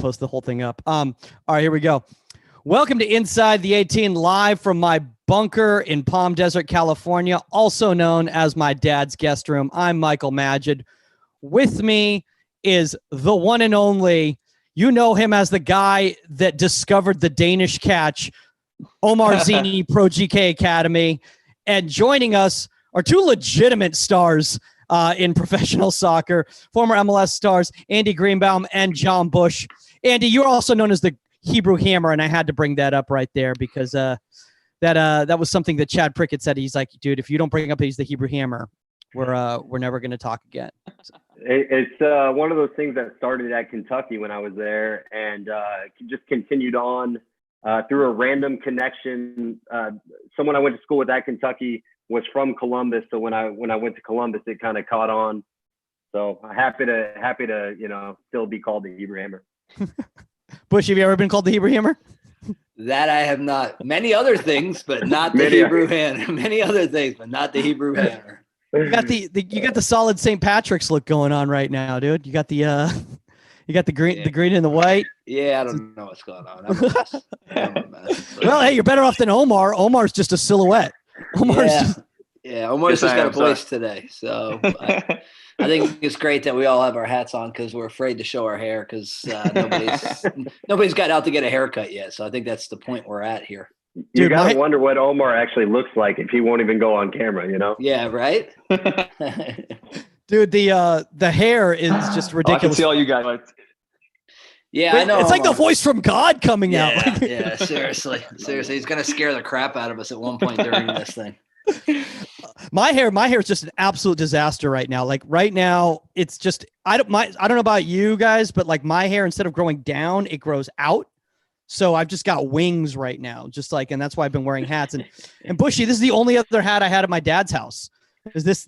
post the whole thing up. All right, here we go. Welcome to Inside the 18, live from my bunker in Palm Desert, California, also known as my dad's guest room. I'm Michael Magid. With me is the one and only, you know him as the guy that discovered the Danish catch, Omar Zini, Pro GK Academy. And joining us are two legitimate stars in professional soccer, former MLS stars, Andy Gruenebaum and Jon Busch. Andy, you're also known as the Hebrew Hammer, and I had to bring that up right there because that was something that Chad Prickett said. He's like, dude, if you don't bring up he's the Hebrew Hammer, we're never going to talk again. So. It's one of those things that started at Kentucky when I was there, and just continued on through a random connection. Someone I went to school with at Kentucky was from Columbus, so when I went to Columbus, it kind of caught on. So happy to still be called the Hebrew Hammer. Bush, have you ever been called the Hebrew Hammer? That I have not. Many other things, but not the Hebrew Hammer. Many other things, but not the Hebrew Hammer. You got the solid St. Patrick's look going on right now, dude. You got the green, the green and the white. Yeah, I don't know what's going on. Well, hey, you're better off than Omar. Omar's just a silhouette. Omar's just got a voice today. So I think it's great that we all have our hats on because we're afraid to show our hair because nobody's got out to get a haircut yet. So I think that's the point we're at here. You gotta wonder what Omar actually looks like if he won't even go on camera, you know? Yeah, right. Dude, the hair is just ridiculous. I can see all you guys. Yeah, I know. It's like the voice from God coming out. Yeah, seriously. He's gonna scare the crap out of us at one point during this thing. My hair is just an absolute disaster right now. Like right now, it's just I don't know about you guys, but like my hair, instead of growing down, it grows out. So I've just got wings right now, and that's why I've been wearing hats. And Bushy, this is the only other hat I had at my dad's house. Is this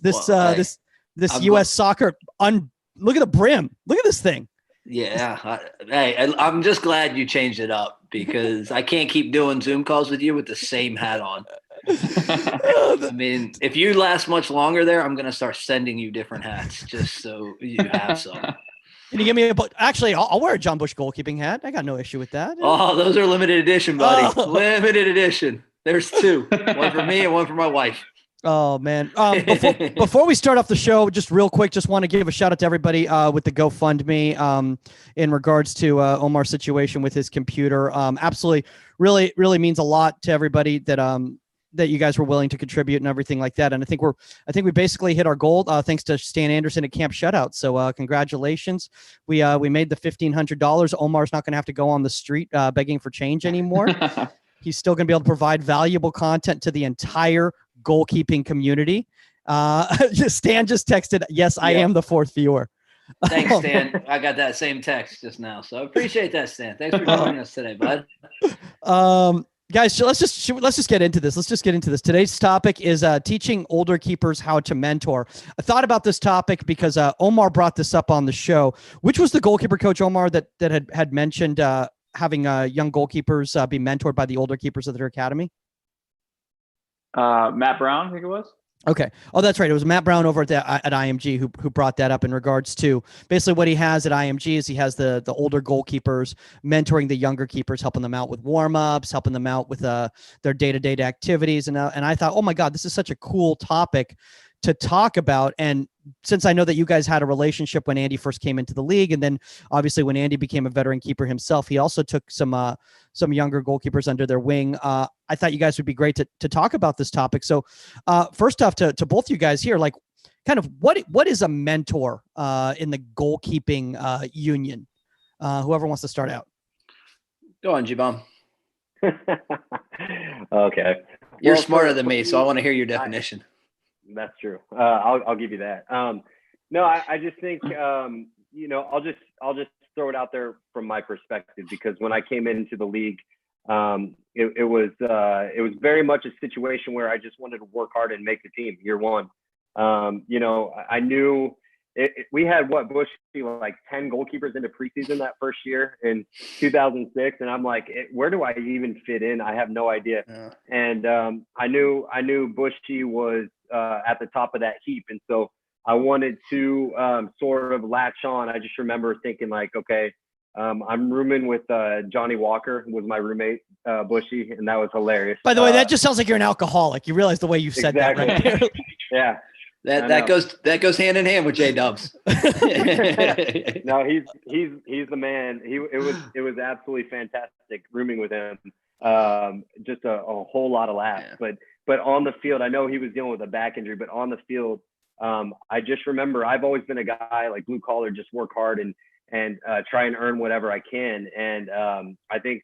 U.S. soccer? Look at the brim. Look at this thing. Yeah. I'm just glad you changed it up because I can't keep doing Zoom calls with you with the same hat on. I mean, if you last much longer there, I'm going to start sending you different hats just so you have some. Can you give me actually, I'll wear a Jon Busch goalkeeping hat. I got no issue with that. Oh, those are limited edition, buddy. Oh. Limited edition. There's two. One for me and one for my wife. Oh, man. Before we start off the show, just real quick, just want to give a shout out to everybody with the GoFundMe in regards to Omar's situation with his computer. Absolutely. Really, really means a lot to everybody that you guys were willing to contribute and everything like that. And I think we basically hit our goal thanks to Stan Anderson at Camp Shutout. So congratulations. We made the $1,500. Omar's not going to have to go on the street begging for change anymore. He's still going to be able to provide valuable content to the entire goalkeeping community. Stan just texted, yes, I am the fourth viewer. Thanks, Stan. I got that same text just now. So I appreciate that, Stan. Thanks for joining us today, bud. Guys, so let's just get into this. Today's topic is teaching older keepers how to mentor. I thought about this topic because Omar brought this up on the show. Which was the goalkeeper coach, Omar, that had mentioned having young goalkeepers be mentored by the older keepers of their academy? Matt Brown, I think it was. Okay. Oh, that's right. It was Matt Brown over at IMG who brought that up in regards to basically what he has at IMG is he has the older goalkeepers mentoring the younger keepers, helping them out with warm-ups, helping them out with their day-to-day activities. And I thought, oh my God, this is such a cool topic to talk about. And since I know that you guys had a relationship when Andy first came into the league, and then obviously when Andy became a veteran keeper himself, he also took some younger goalkeepers under their wing. I thought you guys would be great to talk about this topic. So first off, to both you guys here, like kind of what is a mentor in the goalkeeping union? Whoever wants to start out. Go on, G-Bomb. Okay. You're smarter than me, so I want to hear your definition. That's true. I'll give you that. No, I just think I'll just throw it out there from my perspective because when I came into the league, it was very much a situation where I just wanted to work hard and make the team year one. I knew we had Bush like 10 goalkeepers into preseason that first year in 2006, and I'm like, where do I even fit in? I have no idea. Yeah. And I knew Bushy was at the top of that heap, and so I wanted to sort of latch on. I just remember thinking like, okay, I'm rooming with Johnny Walker, was my roommate, Bushy, and that was hilarious. By the way, that just sounds like you're an alcoholic. You realize the way you've said that right there. Yeah. That goes hand in hand with J Dubs. No, he's the man. It was absolutely fantastic rooming with him. Just a whole lot of laughs. Yeah. But on the field, I know he was dealing with a back injury, but on the field, I just remember I've always been a guy like blue collar, just work hard and try and earn whatever I can. And I think,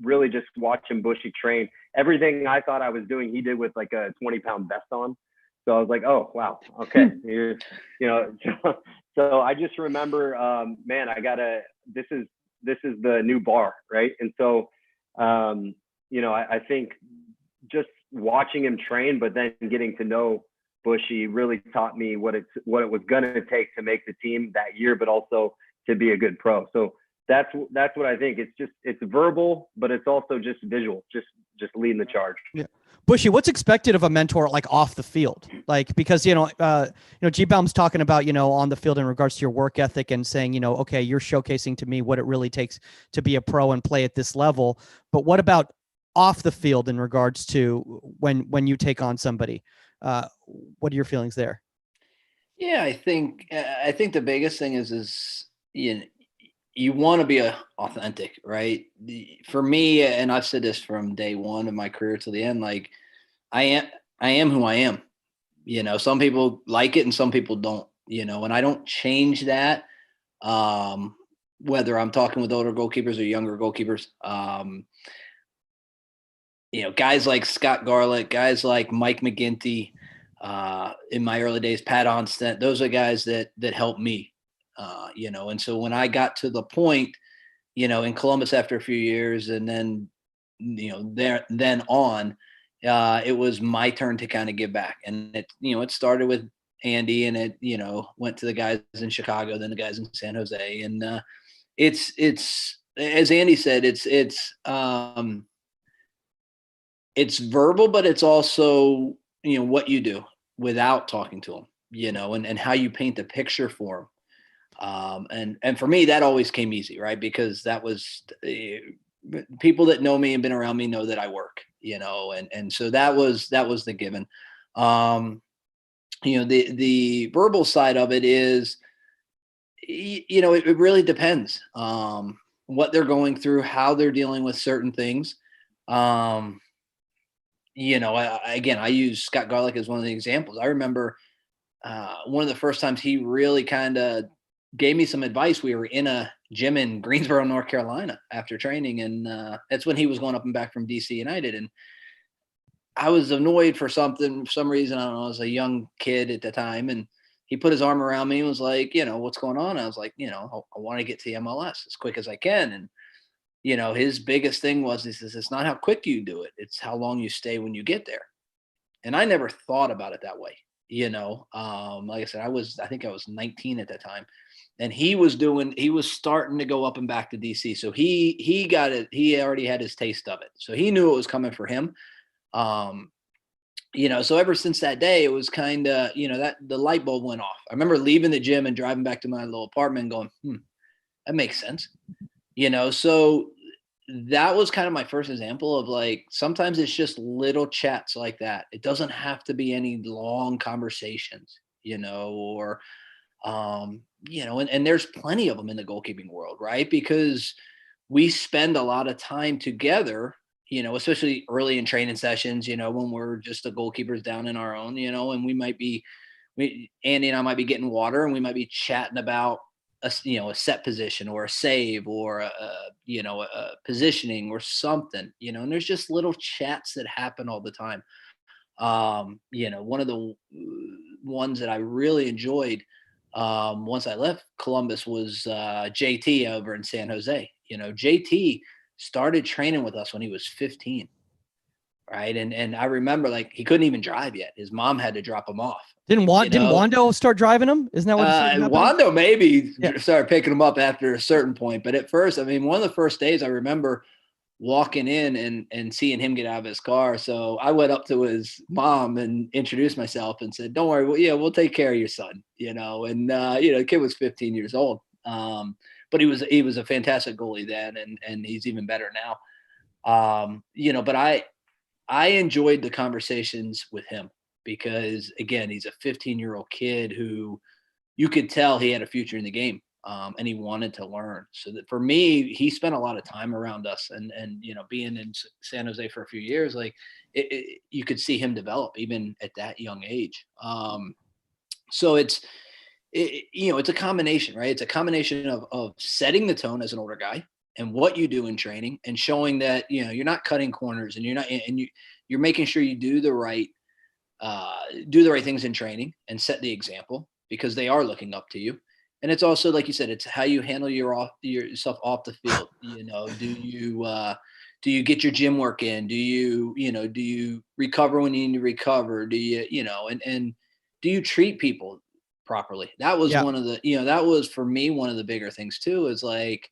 really just watching Bushy train, everything I thought I was doing, he did with like a 20-pound vest on. So I was like, oh, wow. Okay. So I just remember, man, this is the new bar. Right. And so, I think just watching him train, but then getting to know Bushy really taught me what it was going to take to make the team that year, but also to be a good pro. So that's what I think. It's verbal, but it's also just visual, just leading the charge. Yeah. Bushy, what's expected of a mentor like off the field? Like, because, G Baum's talking about, on the field in regards to your work ethic and saying, okay, you're showcasing to me what it really takes to be a pro and play at this level. But what about off the field in regards to when you take on somebody? What are your feelings there? Yeah, I think the biggest thing is you want to be authentic, right? For me, and I've said this from day one of my career till the end, like I am who I am. Some people like it and some people don't, and I don't change that. Whether I'm talking with older goalkeepers or younger goalkeepers, guys like Scott Garlick, guys like Mike McGinty, in my early days, Pat Onstent, those are guys that helped me. And so when I got to the point, in Columbus after a few years and then, then on, it was my turn to kind of give back. And it started with Andy and it, went to the guys in Chicago, then the guys in San Jose. And it's, as Andy said, it's verbal, but it's also, what you do without talking to them, and how you paint the picture for them. And for me, that always came easy, right? Because that was people that know me and been around me know that I work, and so that was the given. The verbal side of it is, it really depends, what they're going through, how they're dealing with certain things. I use Scott Garlick as one of the examples. I remember, one of the first times he really kind of gave me some advice. We were in a gym in Greensboro, North Carolina after training. And that's when he was going up and back from DC United. And I was annoyed for some reason. I don't know. I was a young kid at the time. And he put his arm around me and was like, what's going on? I was like, I want to get to the MLS as quick as I can. And, his biggest thing was, he says, it's not how quick you do it. It's how long you stay when you get there. And I never thought about it that way. Like I said, I think I was 19 at that time. And he was starting to go up and back to DC. So he got it. He already had his taste of it. So he knew it was coming for him. So ever since that day, it was kind of, that the light bulb went off. I remember leaving the gym and driving back to my little apartment going, that makes sense. So that was kind of my first example of like, sometimes it's just little chats like that. It doesn't have to be any long conversations, or, and there's plenty of them in the goalkeeping world, right? Because we spend a lot of time together, especially early in training sessions, when we're just the goalkeepers down in our own, and Andy and I might be getting water and we might be chatting about a set position or a save or a positioning or something, and there's just little chats that happen all the time. One of the ones that I really enjoyed, once I left Columbus was JT over in San Jose. JT started training with us when he was 15. Right. And I remember like he couldn't even drive yet. His mom had to drop him off. Didn't Wando start driving him? Isn't that what Wando maybe started picking him up after a certain point. But at first, one of the first days I remember walking in and seeing him get out of his car. So I went up to his mom and introduced myself and said, don't worry. We'll take care of your son, and the kid was 15 years old. but he was a fantastic goalie then, and he's even better now. But I enjoyed the conversations with him because, again, he's a 15-year-old kid who you could tell he had a future in the game, and he wanted to learn. So that for me, he spent a lot of time around us, and being in San Jose for a few years, like you could see him develop even at that young age. So it's a combination, right? It's a combination of setting the tone as an older guy and what you do in training, and showing that you're not cutting corners, and you're making sure you do the right things in training and set the example, because they are looking up to you. And it's also, like you said, it's how you handle yourself off the field. Do you get your gym work in? Do you recover when you need to recover? Do you and do you treat people properly? That was one of the, that was for me one of the bigger things too, is like,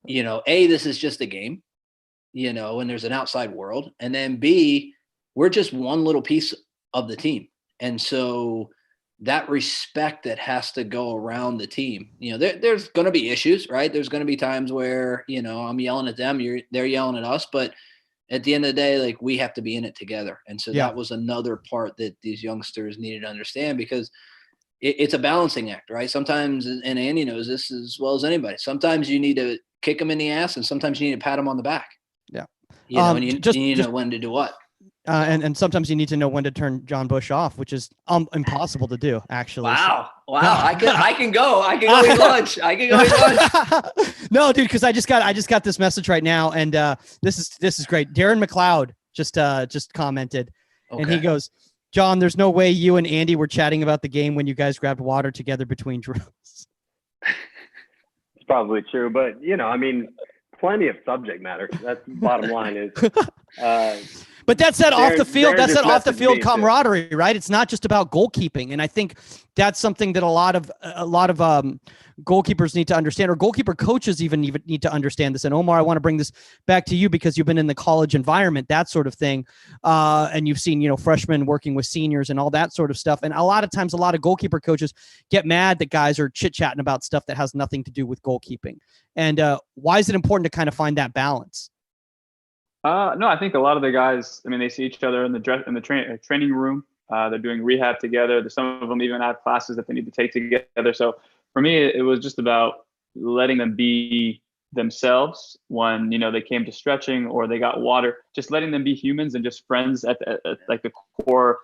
this is just a game, and there's an outside world. And then B, we're just one little piece of the team. And so that respect that has to go around the team, there's going to be issues, right? There's going to be times where, I'm yelling at them, they're yelling at us, but at the end of the day, like, we have to be in it together. And so that was another part that these youngsters needed to understand, because it's a balancing act, right? Sometimes, and Andy knows this as well as anybody, sometimes you need to kick them in the ass, and sometimes you need to pat them on the back. Yeah. And you need to know when to do what. And sometimes you need to know when to turn Jon Busch off, which is impossible to do, actually. Wow. I can go eat lunch. No, dude, because I just got this message right now, and this is great. Darren McLeod just commented, and he goes, "John, there's no way you and Andy were chatting about the game when you guys grabbed water together between drills." It's probably true, but plenty of subject matter. That's the bottom line is. But that's that off the field. That's that off the field camaraderie, right? It's not just about goalkeeping, and I think that's something that a lot of goalkeepers need to understand, or goalkeeper coaches even need to understand this. And Omar, I want to bring this back to you because you've been in the college environment, that sort of thing, and you've seen freshmen working with seniors and all that sort of stuff. And a lot of times, a lot of goalkeeper coaches get mad that guys are chit chatting about stuff that has nothing to do with goalkeeping. And why is it important to kind of find that balance? No, I think a lot of the guys, they see each other in the training room. They're doing rehab together. Some of them even have classes that they need to take together. So for me, it was just about letting them be themselves when, they came to stretching or they got water, just letting them be humans and just friends at like the core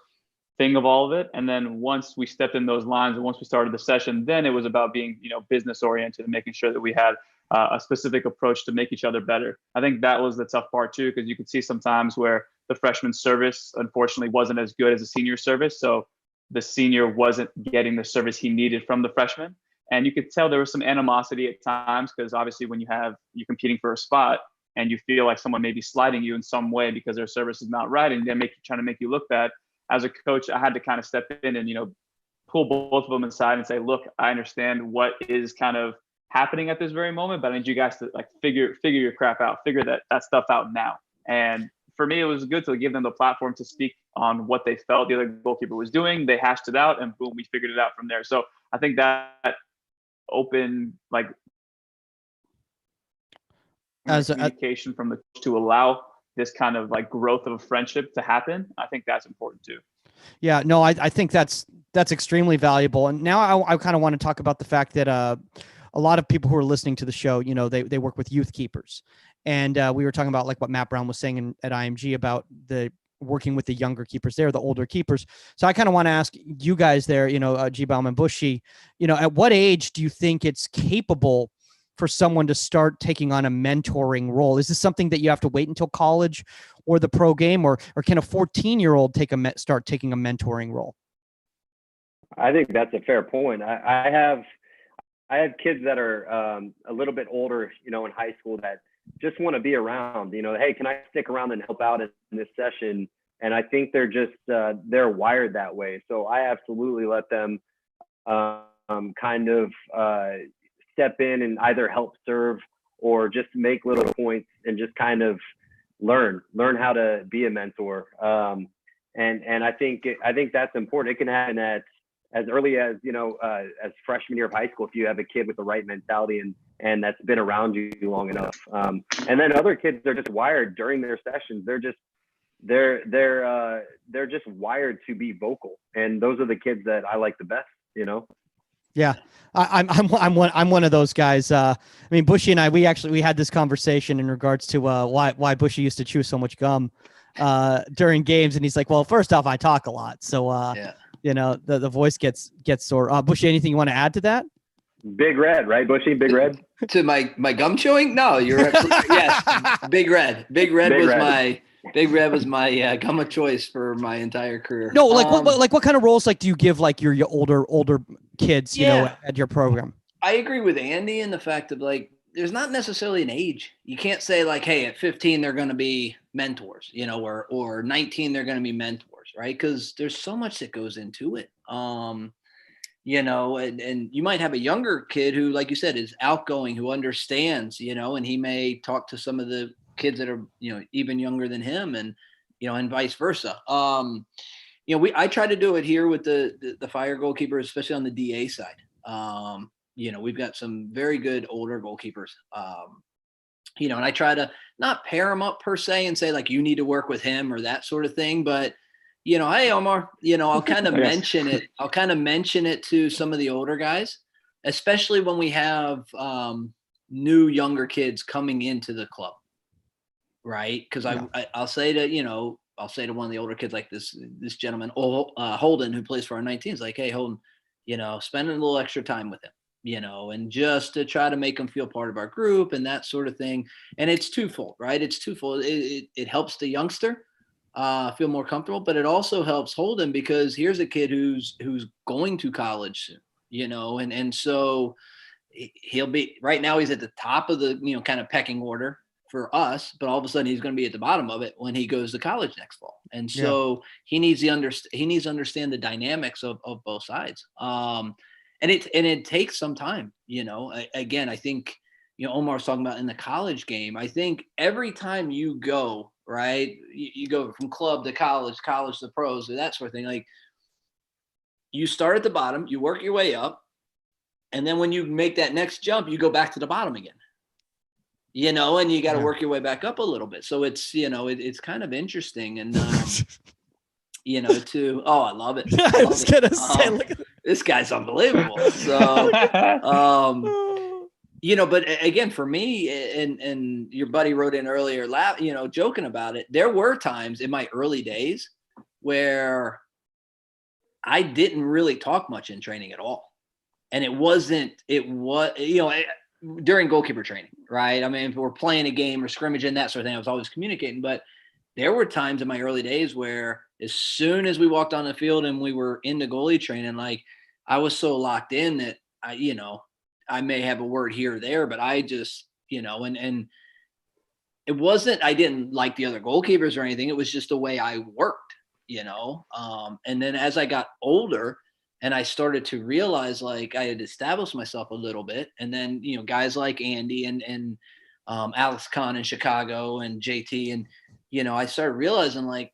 thing of all of it. And then once we stepped in those lines and once we started the session, then it was about being, business oriented and making sure that we had a specific approach to make each other better. I think that was the tough part too, because you could see sometimes where the freshman service unfortunately wasn't as good as the senior service. So the senior wasn't getting the service he needed from the freshman. And you could tell there was some animosity at times, because obviously when you're competing for a spot and you feel like someone may be sliding you in some way because their service is not right and they're trying to make you look bad. As a coach, I had to kind of step in and, pull both of them aside and say, look, I understand what is kind of happening at this very moment, but I need you guys to figure your crap out, figure that stuff out now. And for me, it was good to give them the platform to speak on what they felt the other goalkeeper was doing. They hashed it out, and boom, we figured it out from there. So I think that open communication from the coach to allow this kind of growth of a friendship to happen, I think that's important too. Yeah, no, I think that's extremely valuable. And now I kind of want to talk about the fact that a lot of people who are listening to the show, they work with youth keepers. And we were talking about what Matt Brown was saying at IMG about the working with the younger keepers there, the older keepers. So I kind of want to ask you guys there, G-Baum and Bushy, at what age do you think it's capable for someone to start taking on a mentoring role? Is this something that you have to wait until college or the pro game, or can a 14-year-old start taking a mentoring role? I think that's a fair point. I have kids that are a little bit older, in high school that just want to be around, hey, can I stick around and help out in this session? And I think they're just, they're wired that way. So I absolutely let them kind of step in and either help serve or just make little points and just kind of learn how to be a mentor. And I think that's important. It can happen as early as, as freshman year of high school, if you have a kid with the right mentality and that's been around you long enough. And then other kids are just wired during their sessions. They're just wired to be vocal, and those are the kids that I like the best. Yeah, I'm one of those guys. I mean, Bushy and I, we had this conversation in regards to why Bushy used to chew so much gum during games, and he's like, well, first off, I talk a lot, so the voice gets sore. Bushy, anything you want to add to that? Big Red, right, Bushy? Big Red. To my gum chewing? No, you're absolutely yes. Big Red. Big Red was my gum of choice for my entire career. No, what kind of roles do you give your older kids, at your program? I agree with Andy in the fact of there's not necessarily an age. You can't say hey, at 15 they're going to be mentors, or 19 they're going to be mentors, right? Because there's so much that goes into it. And you might have a younger kid who, like you said, is outgoing, who understands, and he may talk to some of the kids that are, even younger than him, and, and vice versa. I try to do it here with the fire goalkeepers, especially on the DA side. We've got some very good older goalkeepers, and I try to not pair them up per se and say you need to work with him or that sort of thing, but hey, Omar, I'll kind of mention it. I'll kind of mention it to some of the older guys, especially when we have new younger kids coming into the club. Right. Cause I'll say to, I'll say to one of the older kids, this gentleman, Holden, who plays for our 19s, hey, Holden, spending a little extra time with him, and just to try to make them feel part of our group and that sort of thing. And it's twofold, right? It's twofold. It helps the youngster feel more comfortable, but it also helps Holden because here's a kid who's going to college soon, and so he'll be right now. He's at the top of the, kind of pecking order for us, but all of a sudden he's going to be at the bottom of it when he goes to college next fall. And so he needs to understand the dynamics of both sides. And it takes some time, again, I think, Omar was talking about in the college game. I think every time you go, right, you go from club to college to pros, that sort of thing. You start at the bottom, you work your way up. And then when you make that next jump, you go back to the bottom again. And you got to work your way back up a little bit. So it's, it's kind of interesting. And, I love it. I was going to say, look at this guy's unbelievable. So, but again, for me, and your buddy wrote in earlier, joking about it, there were times in my early days where I didn't really talk much in training at all. And it was, during goalkeeper training, right? I mean, if we're playing a game or scrimmage and that sort of thing, I was always communicating. But there were times in my early days where as soon as we walked on the field and we were into goalie training, I was so locked in that I may have a word here or there, but I just, and it wasn't, I didn't like the other goalkeepers or anything. It was just the way I worked, and then as I got older, and I started to realize I had established myself a little bit. And then, guys like Andy and Alex Kahn in Chicago and JT. And, I started realizing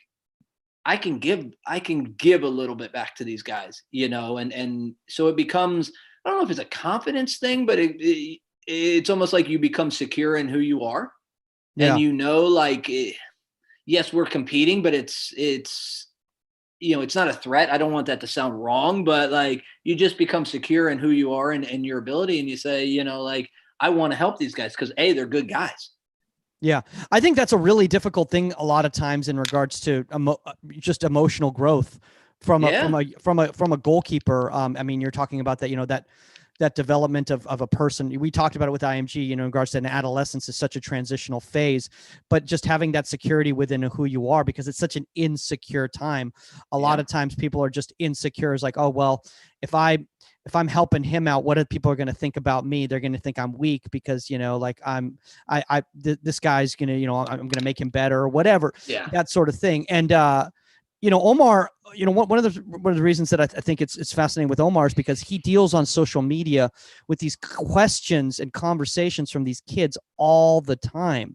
I can give a little bit back to these guys, and so it becomes, I don't know if it's a confidence thing, but it's almost like you become secure in who you are. Yeah. And yes, we're competing, but it's not a threat. I don't want that to sound wrong, but you just become secure in who you are and your ability. And you say, I want to help these guys because they're good guys. Yeah. I think that's a really difficult thing a lot of times in regards to just emotional growth from a goalkeeper. I mean, you're talking about that, that development of a person. We talked about it with IMG, in regards to an adolescence is such a transitional phase, but just having that security within who you are, because it's such an insecure time. A lot of times people are just insecure. It's oh, well, if I'm helping him out, what are people are going to think about me? They're going to think I'm weak because, this guy's going to, I'm going to make him better or whatever, that sort of thing. And, Omar, one of the reasons that I think it's fascinating with Omar is because he deals on social media with these questions and conversations from these kids all the time.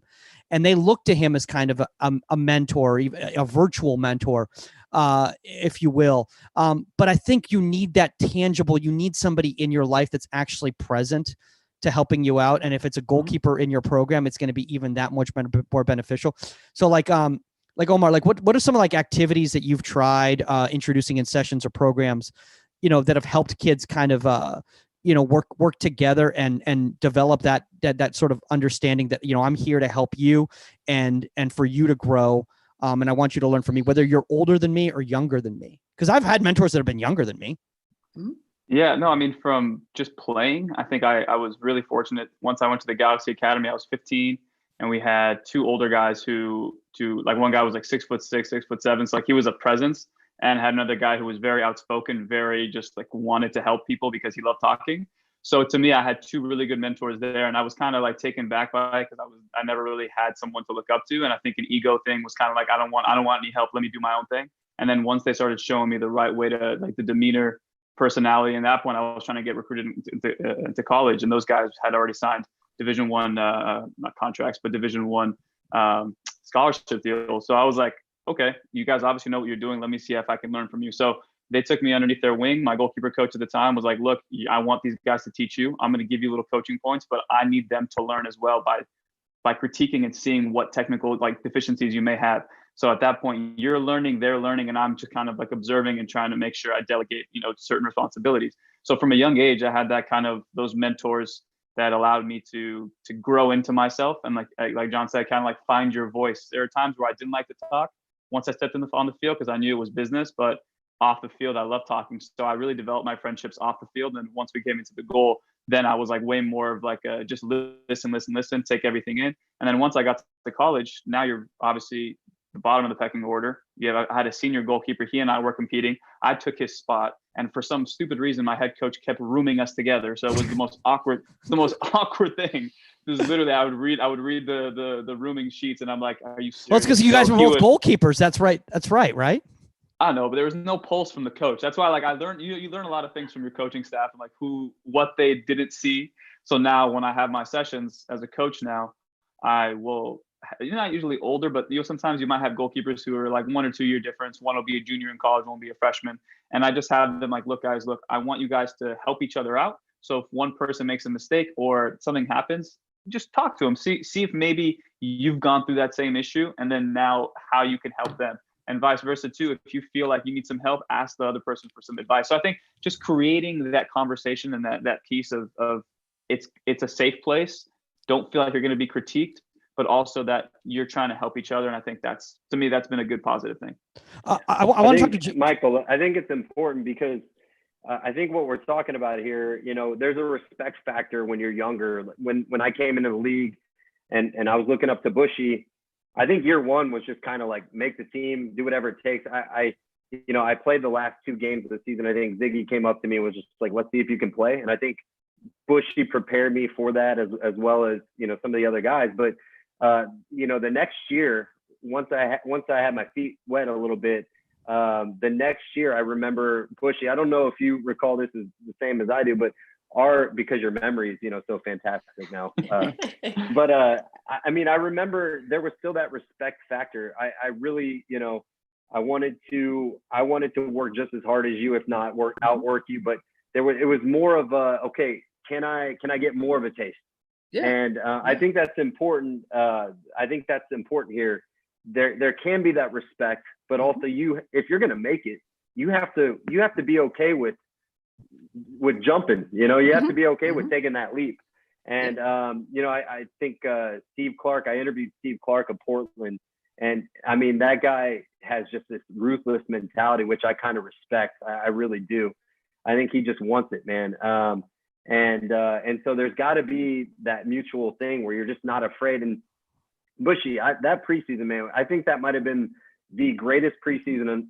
And they look to him as kind of a mentor, a virtual mentor, if you will. But I think you need that tangible, you need somebody in your life that's actually present to helping you out. And if it's a goalkeeper in your program, it's going to be even that much more beneficial. So like Omar, like what are some like activities that you've tried introducing in sessions or programs, that have helped kids kind of, work together and develop that sort of understanding that, I'm here to help you and for you to grow. And I want you to learn from me, whether you're older than me or younger than me. Because I've had mentors that have been younger than me. Yeah, no, I mean, from just playing, I think I was really fortunate. Once I went to the Galaxy Academy, I was 15, and we had two older guys like one guy was like 6'6", 6'7", so like he was a presence, and had another guy who was very outspoken, very just like wanted to help people because he loved talking. So to me, I had two really good mentors there, and I was kind of like taken back by it because I never really had someone to look up to, and I think an ego thing was kind of like I don't want any help. Let me do my own thing. And then once they started showing me the right way to like the demeanor, personality, and at that point I was trying to get recruited into college, and those guys had already signed Division I, not contracts, but Division I scholarship deals. So I was like, okay, you guys obviously know what you're doing. Let me see if I can learn from you. So they took me underneath their wing. My goalkeeper coach at the time was like, look, I want these guys to teach you. I'm going to give you little coaching points, but I need them to learn as well by critiquing and seeing what technical like deficiencies you may have. So at that point, you're learning, they're learning, and I'm just kind of like observing and trying to make sure I delegate, certain responsibilities. So from a young age, I had that kind of those mentors that allowed me to grow into myself. And like Jon said, kind of like find your voice. There are times where I didn't like to talk once I stepped on the field because I knew it was business, but off the field, I love talking. So I really developed my friendships off the field. And once we came into the goal, then I was like way more of like just listen, take everything in. And then once I got to college, now you're obviously the bottom of the pecking order. I had a senior goalkeeper. He and I were competing. I took his spot, and for some stupid reason, my head coach kept rooming us together. So it was the most awkward thing. It was literally I would read the rooming sheets, and I'm like, "Are you serious?" Well, it's because you guys were both goalkeepers. That's right. Right? I know, but there was no pulse from the coach. That's why, like, I learned you learn a lot of things from your coaching staff and like what they didn't see. So now when I have my sessions as a coach now, I will. You're not usually older, but sometimes you might have goalkeepers who are like 1 or 2 year difference. One will be a junior in college, one will be a freshman. And I just have them like, look, guys, I want you guys to help each other out. So if one person makes a mistake or something happens, just talk to them. See if maybe you've gone through that same issue, and then now how you can help them. And vice versa too. If you feel like you need some help, ask the other person for some advice. So I think just creating that conversation and that piece of it's a safe place. Don't feel like you're going to be critiqued, but also that you're trying to help each other. And I think that's been a good positive thing. I want to talk to Michael. I think it's important because I think what we're talking about here, there's a respect factor when you're younger. When I came into the league and I was looking up to Bushy, I think year one was just kind of like make the team, do whatever it takes. I played the last 2 games of the season. I think Ziggy came up to me and was just like, let's see if you can play. And I think Bushy prepared me for that as well as, some of the other guys. But the next year, once I had my feet wet a little bit, the next year I remember Bushy. I don't know if you recall this is the same as I do, but because your memory is, so fantastic now. But I remember there was still that respect factor. I really, I wanted to work just as hard as you, if not outwork you. But it was more of okay, can I get more of a taste? Yeah. And I think that's important. I think that's important here. There can be that respect, but also if you're going to make it, you have to be okay with jumping. You have to be okay with taking that leap. And I think Steve Clark. I interviewed Steve Clark of Portland, and I mean that guy has just this ruthless mentality, which I kind of respect. I really do. I think he just wants it, man. And so there's got to be that mutual thing where you're just not afraid. And Bushy, that preseason, man, I think that might have been the greatest preseason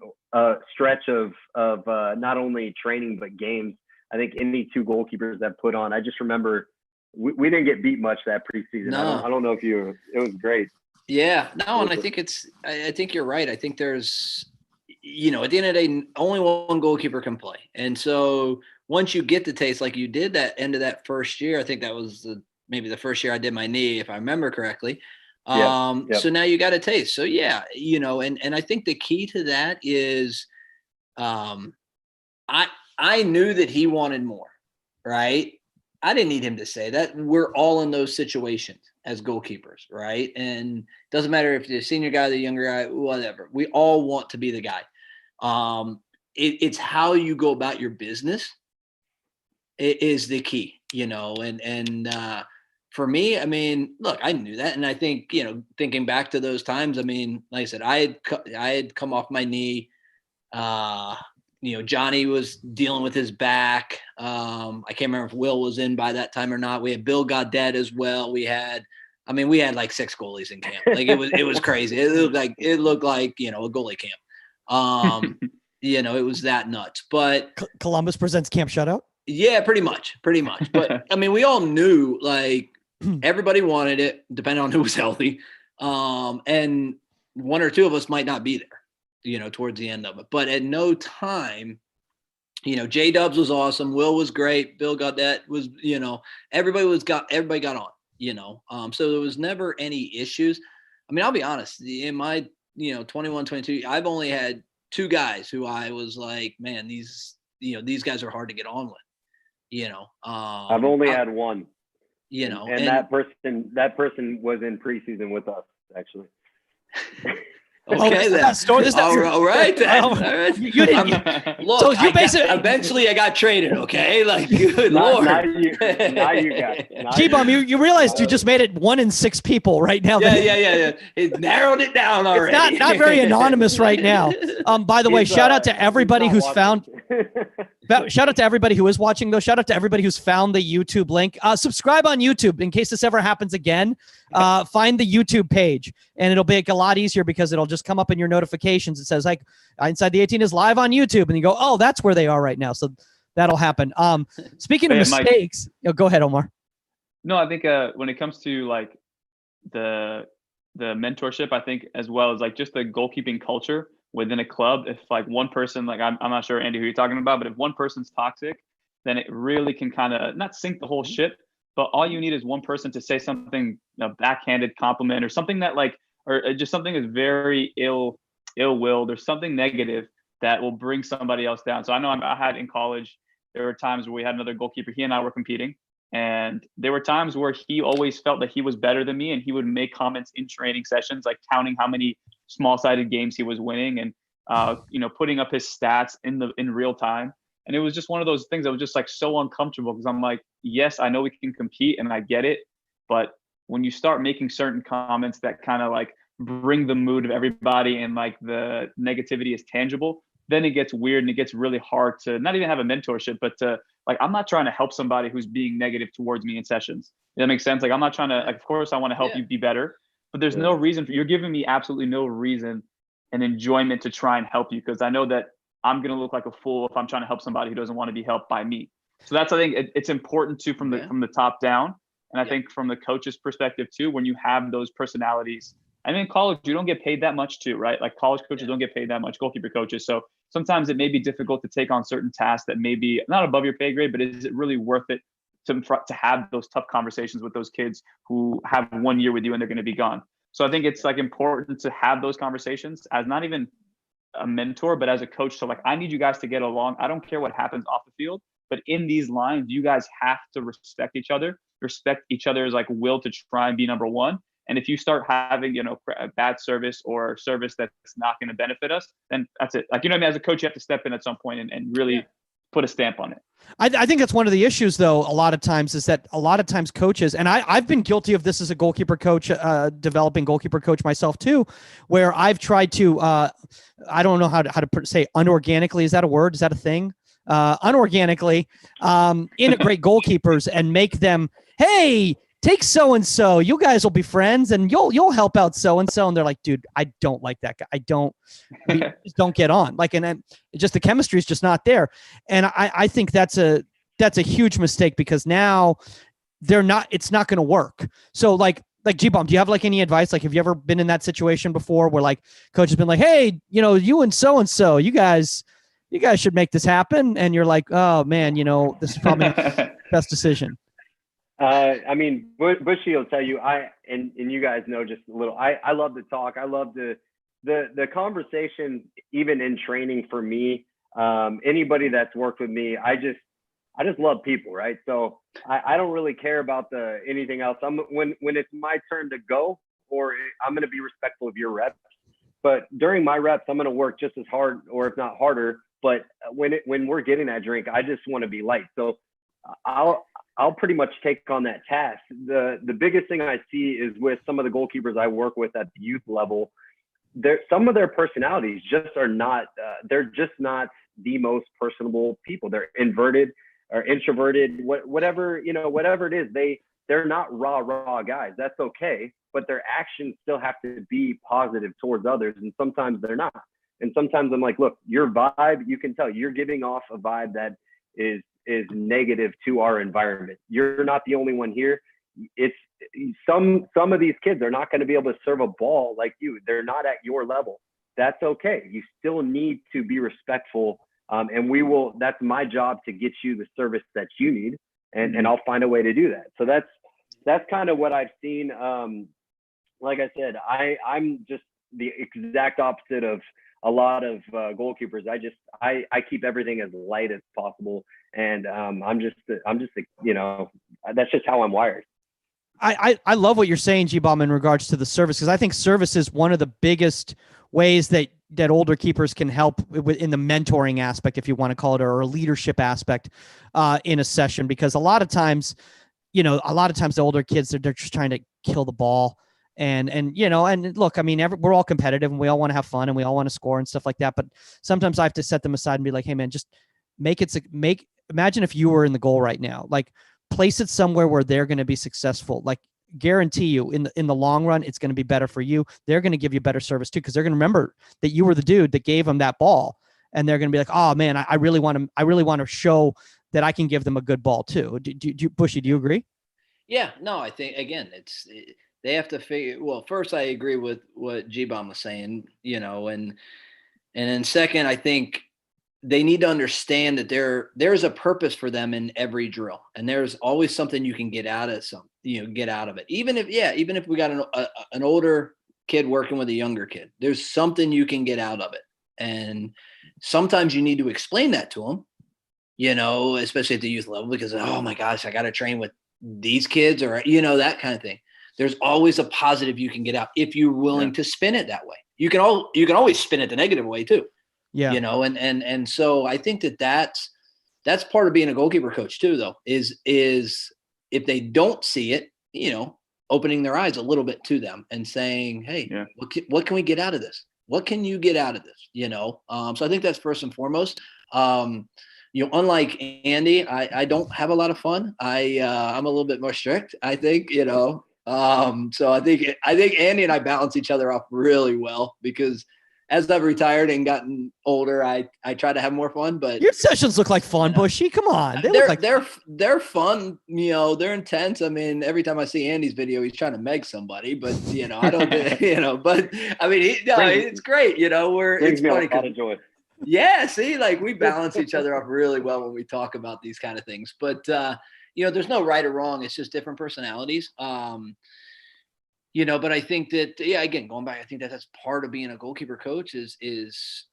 stretch of not only training but games. I think any 2 goalkeepers that put on. I just remember we didn't get beat much that preseason. No. I don't know if it was great. Yeah, no, and I think you're right. I think there's, at the end of the day, only one goalkeeper can play, and so once you get the taste, like you did that end of that first year, I think that was maybe the first year I did my knee, if I remember correctly. Yep. So now you got a taste. So yeah, and I think the key to that is, I knew that he wanted more, right? I didn't need him to say that. We're all in those situations as goalkeepers, right? And it doesn't matter if you're the senior guy, the younger guy, whatever. We all want to be the guy. It's how you go about your business is the key, and for me, I mean, look, I knew that. And I think, thinking back to those times, I mean, like I said, I had come off my knee. Johnny was dealing with his back. I can't remember if Will was in by that time or not. We had Bill Gaudette as well. We had like 6 goalies in camp. Like it was crazy. It looked like, a goalie camp. It was that nuts. But Columbus presents Camp Shutout. Yeah, pretty much. But I mean, we all knew, like, everybody wanted it, depending on who was healthy. And 1 or 2 of us might not be there, towards the end of it. But at no time, J-Dubs was awesome. Will was great. Bill Gaudette was, everybody got on, so there was never any issues. I mean, I'll be honest, in my, 21, 22, I've only had 2 guys who I was like, man, these guys are hard to get on with. I've only had 1, and that person was in preseason with us, actually. Okay, then. All right, then. All right. You didn't. Look, so you basically eventually I got traded. Okay, like good Lord. Now you got. G-Bomb, you realized you just made it 1 in 6 people right now. Yeah. It narrowed it down already. It's not very anonymous right now. By the way, shout out to everybody who's found. Shout out to everybody who is watching, though. Shout out to everybody who's found the YouTube link. Subscribe on YouTube in case this ever happens again. Find the YouTube page, and it'll make it a lot easier because it'll just come up in your notifications. It says, like, Inside the 18 is live on YouTube, and you go, oh, that's where they are right now. So that'll happen. Speaking of mistakes, go ahead, Omar. No, I think when it comes to, like, the mentorship, I think, as well as, like, just the goalkeeping culture within a club, if, like, one person, like, I'm not sure, Andy, who you're talking about, but if one person's toxic, then it really can kind of not sink the whole ship, but all you need is one person to say something, a backhanded compliment or something that, like, or just something that's very ill-willed or something negative that will bring somebody else down. So I know I had in college, there were times where we had another goalkeeper, he and I were competing, and there were times where he always felt that he was better than me, and he would make comments in training sessions, like counting how many small-sided games he was winning and putting up his stats in real time. And it was just one of those things that was just, like, so uncomfortable, because I'm like, yes, I know we can compete and I get it, but when you start making certain comments that kind of, like, bring the mood of everybody and, like, the negativity is tangible, then it gets weird and it gets really hard to not even have a mentorship, but to, like, I'm not trying to help somebody who's being negative towards me in sessions. Does that make sense? Like, I'm not trying to, like, of course I want to help you be better, but there's no reason you're giving me absolutely no reason and enjoyment to try and help you, because I know that I'm going to look like a fool if I'm trying to help somebody who doesn't want to be helped by me. So that's, I think it's important too, from the top down. And I think from the coach's perspective too, when you have those personalities, I mean, in college, you don't get paid that much too, right? Like, college coaches don't get paid that much, goalkeeper coaches. So sometimes it may be difficult to take on certain tasks that may be not above your pay grade, but is it really worth it to have those tough conversations with those kids who have 1 year with you and they're going to be gone? So I think it's, like, important to have those conversations as not even a mentor, but as a coach. So, like, I need you guys to get along. I don't care what happens off the field, but in these lines, you guys have to respect each other's, like, will to try and be number one. And if you start having, a bad service or service that's not going to benefit us, then that's it. Like, what I mean? As a coach, you have to step in at some point and really put a stamp on it. I think that's one of the issues, though, a lot of times, is that a lot of times coaches, and I've been guilty of this as a goalkeeper coach, developing goalkeeper coach myself too, where I've tried to, I don't know how to say unorganically. Is that a word? Is that a thing? Unorganically integrate goalkeepers and make them, hey, take so-and-so, you guys will be friends and you'll help out so-and-so. And they're like, dude, I don't like that guy. We just don't get on. Like, and just the chemistry is just not there. And I think that's a huge mistake, because now it's not going to work. So like G-Bomb, do you have, like, any advice? Like, have you ever been in that situation before where, like, coach has been like, hey, you and so-and-so, you guys should make this happen. And you're like, oh man, this is probably not the best decision. I mean, Bushy will tell you, and you guys know just a little, I love to talk. I love the conversation, even in training for me. Anybody that's worked with me, I just love people, right? So I don't really care about anything else. When it's my turn to go, or I'm going to be respectful of your reps. But during my reps, I'm going to work just as hard, or if not harder. But when we're getting that drink, I just want to be light. So I'll pretty much take on that task. The biggest thing I see is with some of the goalkeepers I work with at the youth level, some of their personalities just are not. They're just not the most personable people. They're inverted or introverted. Whatever it is, they're not raw guys. That's okay. But their actions still have to be positive towards others, and sometimes they're not. And sometimes I'm like, look, your vibe, you can tell you're giving off a vibe that is negative to our environment. You're not the only one here. It's some of these kids are not going to be able to serve a ball like you. They're not at your level. That's okay. You still need to be respectful, and that's my job to get you the service that you need, and I'll find a way to do that. So that's kind of what I've seen. Like I said, I'm just the exact opposite of a lot of goalkeepers. I keep everything as light as possible, and I'm just that's just how I'm wired. I love what you're saying, G-Bomb, in regards to the service, because I think service is one of the biggest ways that older keepers can help in the mentoring aspect, if you want to call it, or a leadership aspect in a session. Because a lot of times the older kids, they're just trying to kill the ball. And look, I mean, we're all competitive and we all want to have fun and we all want to score and stuff like that. But sometimes I have to set them aside and be like, hey man, just imagine if you were in the goal right now, like place it somewhere where they're going to be successful. Like guarantee you in the long run, it's going to be better for you. They're going to give you better service too, because they're going to remember that you were the dude that gave them that ball. And they're going to be like, oh man, I really want to show that I can give them a good ball too. Bushy, do you agree? Yeah, no, I think again, they have to figure. Well, first, I agree with what G-Bomb was saying, and then second, I think they need to understand that there's a purpose for them in every drill, and there's always something you can get out of it. Even if we got an older kid working with a younger kid, there's something you can get out of it, and sometimes you need to explain that to them, especially at the youth level, because oh my gosh, I got to train with these kids, or that kind of thing. There's always a positive you can get out if you're willing to spin it that way. You can always spin it the negative way too. Yeah. And so I think that's part of being a goalkeeper coach too, though, is if they don't see it, opening their eyes a little bit to them and saying, hey, what can we get out of this? What can you get out of this? So I think that's first and foremost. Unlike Andy, I don't have a lot of fun. I'm a little bit more strict, I think, so I think Andy and I balance each other off really well, because as I've retired and gotten older, I try to have more fun. But your sessions look like fun, Bushy. Come on, they're fun. They're intense. I mean, every time I see Andy's video, he's trying to meg somebody, but I don't. But I mean, it's great. It's funny because yeah, see, like we balance each other off really well when we talk about these kind of things. But there's no right or wrong. It's just different personalities. But I think that, again, going back, I think that that's part of being a goalkeeper coach is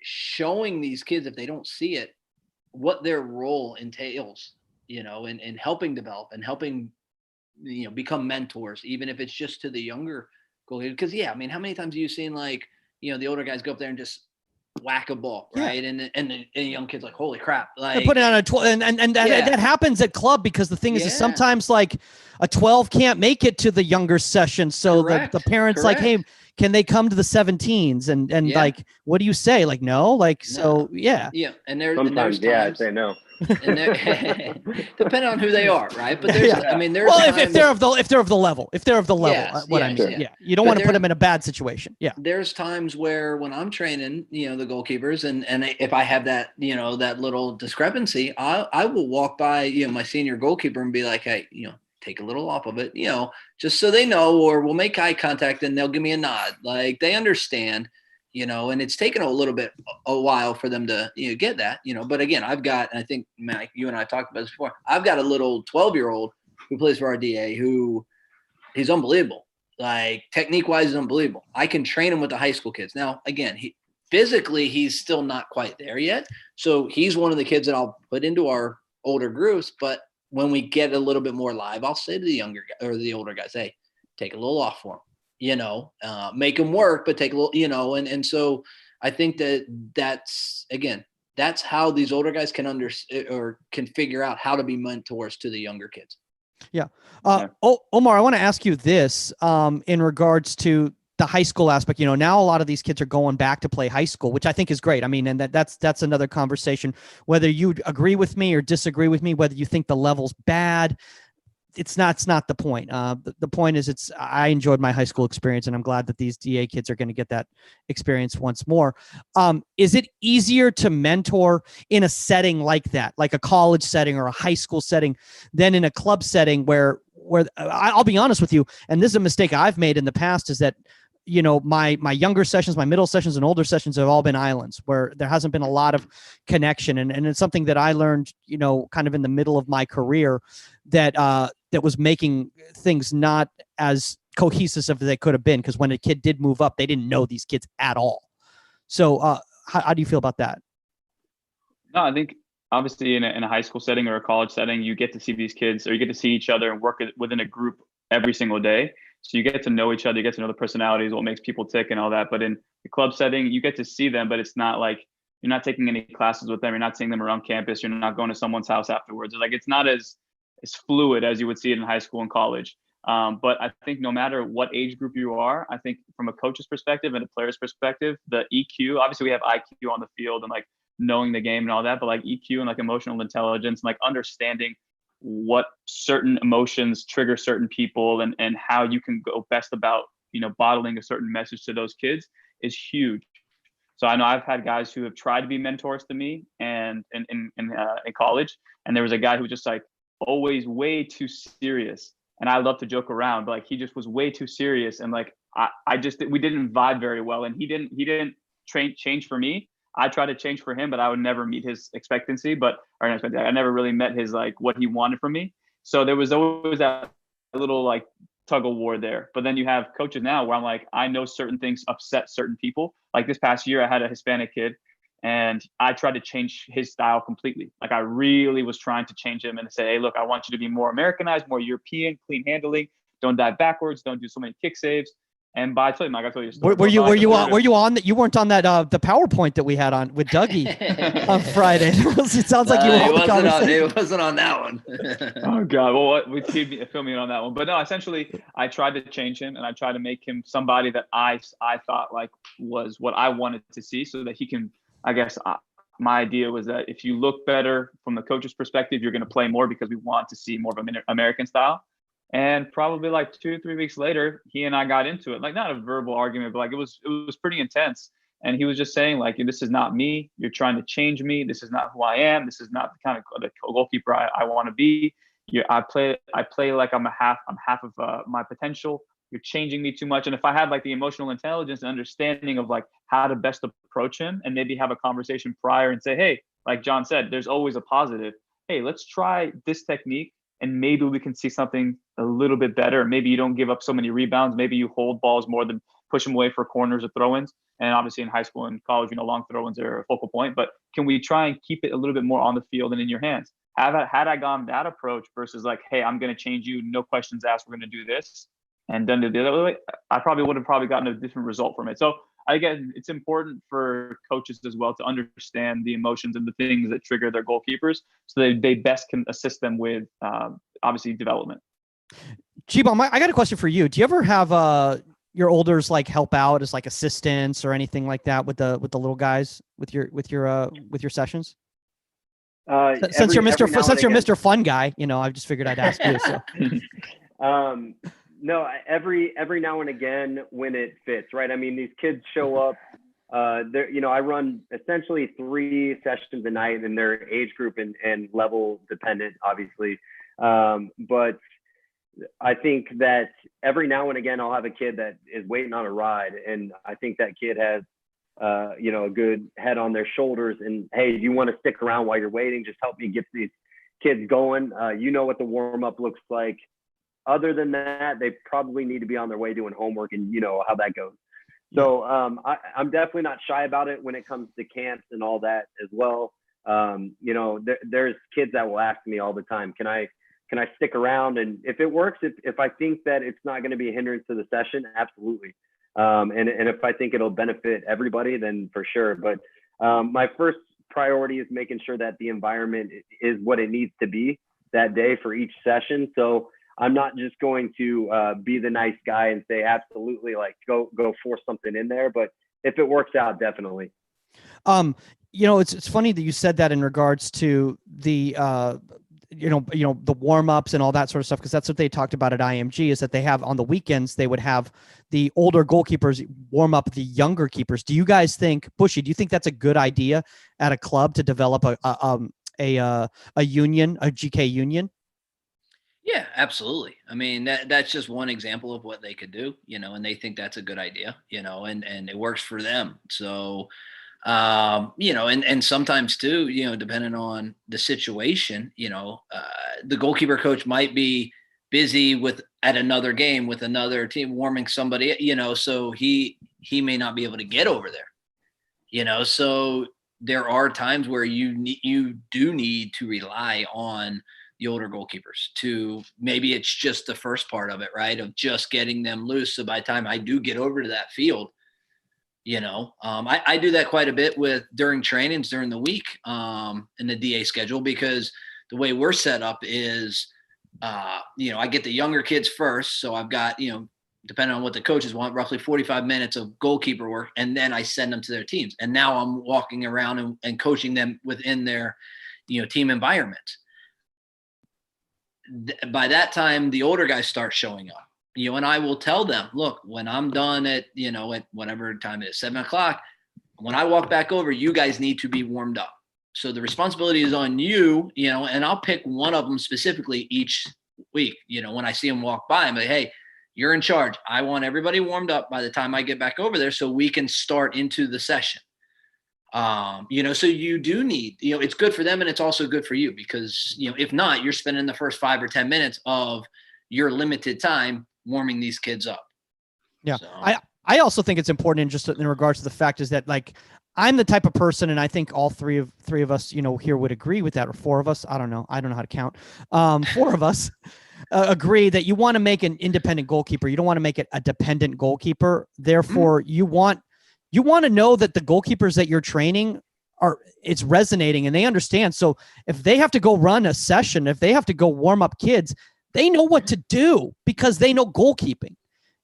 showing these kids, if they don't see it, what their role entails, and helping develop and helping, become mentors, even if it's just to the younger goalkeepers. Because, I mean, how many times have you seen, like, the older guys go up there and just whack a ball, right? And the young kids like, holy crap, like they put it on a 12, and that happens at club, because the thing is sometimes like a 12 can't make it to the younger session, so the parents like, hey, can they come to the 17s? And like, what do you say? Like, no, like, so and there's times, I say no. And depending on who they are, right? But there's I mean, there's if they're of the level, you don't want to put them in a bad situation. There's times where when I'm training, the goalkeepers, and if I have that that little discrepancy, I will walk by my senior goalkeeper and be like, hey, take a little off of it, just so they know, or we'll make eye contact and they'll give me a nod, like they understand. And it's taken a while for them to, get that, but again, I've got, and I think, Matt, you and I talked about this before, I've got a little 12-year-old who plays for our DA who he's unbelievable. Like technique wise is unbelievable. I can train him with the high school kids. Now, again, physically, he's still not quite there yet. So he's one of the kids that I'll put into our older groups, but when we get a little bit more live, I'll say to the younger guy or the older guys, hey, take a little off for them, make them work, but take a little, and so I think that's how these older guys can can figure out how to be mentors to the younger kids. Yeah. Omar, I want to ask you this in regards to the high school aspect. Now a lot of these kids are going back to play high school, which I think is great. I mean, and that's another conversation, whether you agree with me or disagree with me, whether you think the level's bad. It's not the point. The point is I enjoyed my high school experience, and I'm glad that these DA kids are going to get that experience once more. Is it easier to mentor in a setting like that, like a college setting or a high school setting, than in a club setting where I'll be honest with you, and this is a mistake I've made in the past, is that my younger sessions, my middle sessions, and older sessions have all been islands where there hasn't been a lot of connection. And it's something that I learned, kind of in the middle of my career that was making things not as cohesive as they could have been. Because when a kid did move up, they didn't know these kids at all. So how do you feel about that? No, I think obviously in a high school setting or a college setting, you get to see these kids, or you get to see each other and work within a group every single day. So you get to know each other, you get to know the personalities, what makes people tick and all that. But in the club setting, you get to see them, but it's not like you're not taking any classes with them. You're not seeing them around campus. You're not going to someone's house afterwards. It's not as fluid as you would see it in high school and college. But I think no matter what age group you are, I think from a coach's perspective and a player's perspective, the EQ, obviously we have IQ on the field and knowing the game and all that, but EQ and emotional intelligence, and understanding what certain emotions trigger certain people and how you can go best about, bottling a certain message to those kids is huge. So I know I've had guys who have tried to be mentors to me and in college. And there was a guy who was just always way too serious. And I love to joke around, but he just was way too serious. And we didn't vibe very well. And he didn't change for me. I tried to change for him, but I would never meet his expectancy. I never really met his what he wanted from me. So there was always that little tug of war there. But then you have coaches now where I'm I know certain things upset certain people. This past year, I had a Hispanic kid, and I tried to change his style completely. I really was trying to change him and say, hey, look, I want you to be more Americanized, more European, clean handling. Don't dive backwards. Don't do so many kick saves. And I told you a story. Were you on that? You weren't on that the PowerPoint that we had on with Dougie on Friday. It sounds like you were on the conversation. It wasn't on that one. Oh God! Well, we filming it on that one, but no. Essentially, I tried to change him, and I tried to make him somebody that I thought was what I wanted to see, so that he can. I guess my idea was that if you look better from the coach's perspective, you're going to play more because we want to see more of an American style. And probably 2 or 3 weeks later, he and I got into it, not a verbal argument, but it was pretty intense. And he was just saying this is not me. You're trying to change me. This is not who I am. This is not the kind of the goalkeeper I want to be. I play like I'm half of my potential. You're changing me too much. And if I had the emotional intelligence and understanding of how to best approach him and maybe have a conversation prior and say, hey, like Jon said, there's always a positive. Hey, let's try this technique. And maybe we can see something a little bit better. Maybe you don't give up so many rebounds. Maybe you hold balls more than push them away for corners or throw-ins. And obviously in high school and college, long throw-ins are a focal point. But can we try and keep it a little bit more on the field and in your hands? Had I gone that approach versus hey, I'm going to change you, no questions asked, we're going to do this, and done it the other way, I probably would have gotten a different result from it. So again, it's important for coaches as well to understand the emotions and the things that trigger their goalkeepers so that they best can assist them with obviously development. G-Bomb, I got a question for you. Do you ever have your olders help out as assistants or anything like that with the little guys with your sessions? Since you're Mr. Fun Guy, I just figured I'd ask you. So. No, every now and again when it fits, right? I mean, these kids show up. I run essentially 3 sessions a night, and they're age group and level dependent, obviously. But I think that every now and again I'll have a kid that is waiting on a ride, and I think that kid has, a good head on their shoulders. And hey, do you want to stick around while you're waiting? Just help me get these kids going. What the warm up looks like. Other than that, they probably need to be on their way doing homework, and you know how that goes. So I'm definitely not shy about it when it comes to camps and all that as well. There's kids that will ask me all the time, can I stick around? And if it works, if I think that it's not going to be a hindrance to the session, absolutely. And if I think it'll benefit everybody, then for sure. But my first priority is making sure that the environment is what it needs to be that day for each session. So I'm not just going to be the nice guy and say, absolutely, like go force something in there. But if it works out, definitely. It's funny that you said that in regards to the, the warm-ups and all that sort of stuff, because that's what they talked about at IMG, is that they have on the weekends, they would have the older goalkeepers warm up the younger keepers. Do you guys think, Bushy, do you think that's a good idea at a club to develop a union, a GK union? Yeah, absolutely. I mean, that's just one example of what they could do, and they think that's a good idea, and it works for them. So, and sometimes too, depending on the situation, the goalkeeper coach might be busy at another game with another team warming somebody, so he may not be able to get over there, so there are times where you do need to rely on the older goalkeepers to, maybe it's just the first part of it, right? Of just getting them loose. So by the time I do get over to that field, I do that quite a bit during trainings during the week in the DA schedule, because the way we're set up is, I get the younger kids first. So I've got, depending on what the coaches want, roughly 45 minutes of goalkeeper work. And then I send them to their teams. And now I'm walking around and coaching them within their, team environment. By that time, the older guys start showing up. And I will tell them, look, when I'm done at whatever time it is, 7:00, when I walk back over, you guys need to be warmed up. So the responsibility is on you, and I'll pick one of them specifically each week. When I see them walk by, I'm like, hey, you're in charge. I want everybody warmed up by the time I get back over there so we can start into the session. So you do need, it's good for them, and it's also good for you, because, if not, you're spending the first 5 or 10 minutes of your limited time warming these kids up. Yeah. So. I also think it's important in regards to the fact is that, like, I'm the type of person, and I think all three of us, here would agree with that, or 4 of us. I don't know how to count. 4 of us agree that you want to make an independent goalkeeper. You don't want to make it a dependent goalkeeper. Therefore, you want to know that the goalkeepers that you're training it's resonating and they understand. So if they have to go run a session, if they have to go warm up kids, they know what to do because they know goalkeeping,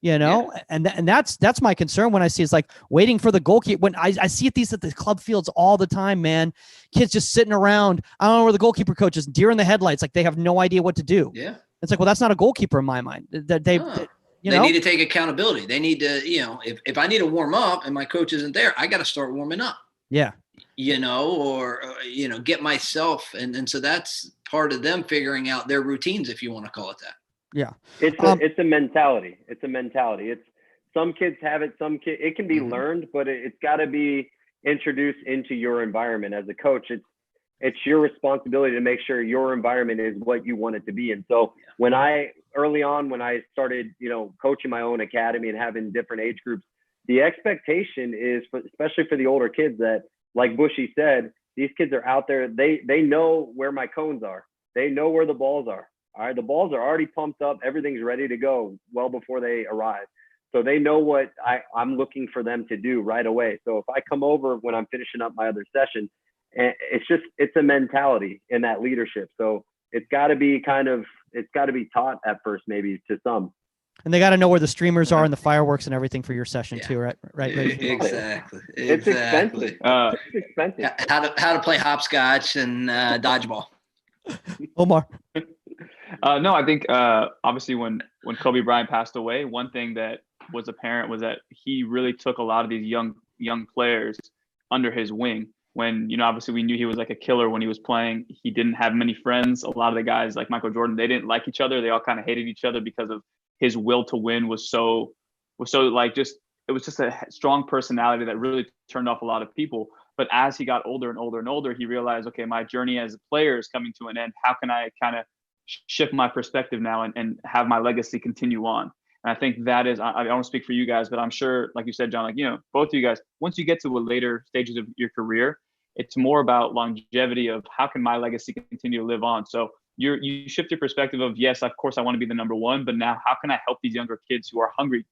yeah. And that's my concern when I see it's like waiting for the goalkeeper. When I see these at the club fields all the time, man, kids just sitting around. I don't know where the goalkeeper coach is, deer in the headlights. Like they have no idea what to do. Yeah. It's like, well, that's not a goalkeeper in my mind. They need to take accountability. They need to, if I need to warm up and my coach isn't there, I got to start warming up. Yeah. Or get myself. And so that's part of them figuring out their routines, if you want to call it that. Yeah. It's a mentality. It's a mentality. It's some kids have it. It can be learned, but it's got to be introduced into your environment as a coach. It's your responsibility to make sure your environment is what you want it to be. And so early on, when I started, coaching my own academy and having different age groups, the expectation is, especially for the older kids, that, like Bushy said, these kids are out there. They know where my cones are. They know where the balls are. All right. The balls are already pumped up. Everything's ready to go well before they arrive. So they know what I'm looking for them to do right away. So if I come over when I'm finishing up my other session, it's a mentality in that leadership. So it's got to be taught at first, maybe to some. And they got to know where the streamers are and the fireworks and everything for your session too, right? Right. Exactly. It's expensive. It's expensive. How to play hopscotch and dodgeball. Omar. No, I think obviously when Kobe Bryant passed away, one thing that was apparent was that he really took a lot of these young players under his wing. When, obviously we knew he was like a killer when he was playing. He didn't have many friends. A lot of the guys like Michael Jordan, they didn't like each other. They all kind of hated each other because of his will to win was so like it was just a strong personality that really turned off a lot of people. But as he got older and older and older, he realized, okay, my journey as a player is coming to an end. How can I kind of shift my perspective now and have my legacy continue on? And I think that is, I don't speak for you guys, but I'm sure, like you said, John, like, both of you guys, once you get to the later stages of your career, It's more about longevity of how can my legacy continue to live on. So you shift your perspective of, yes, of course I want to be the number one, but now how can I help these younger kids who are hungry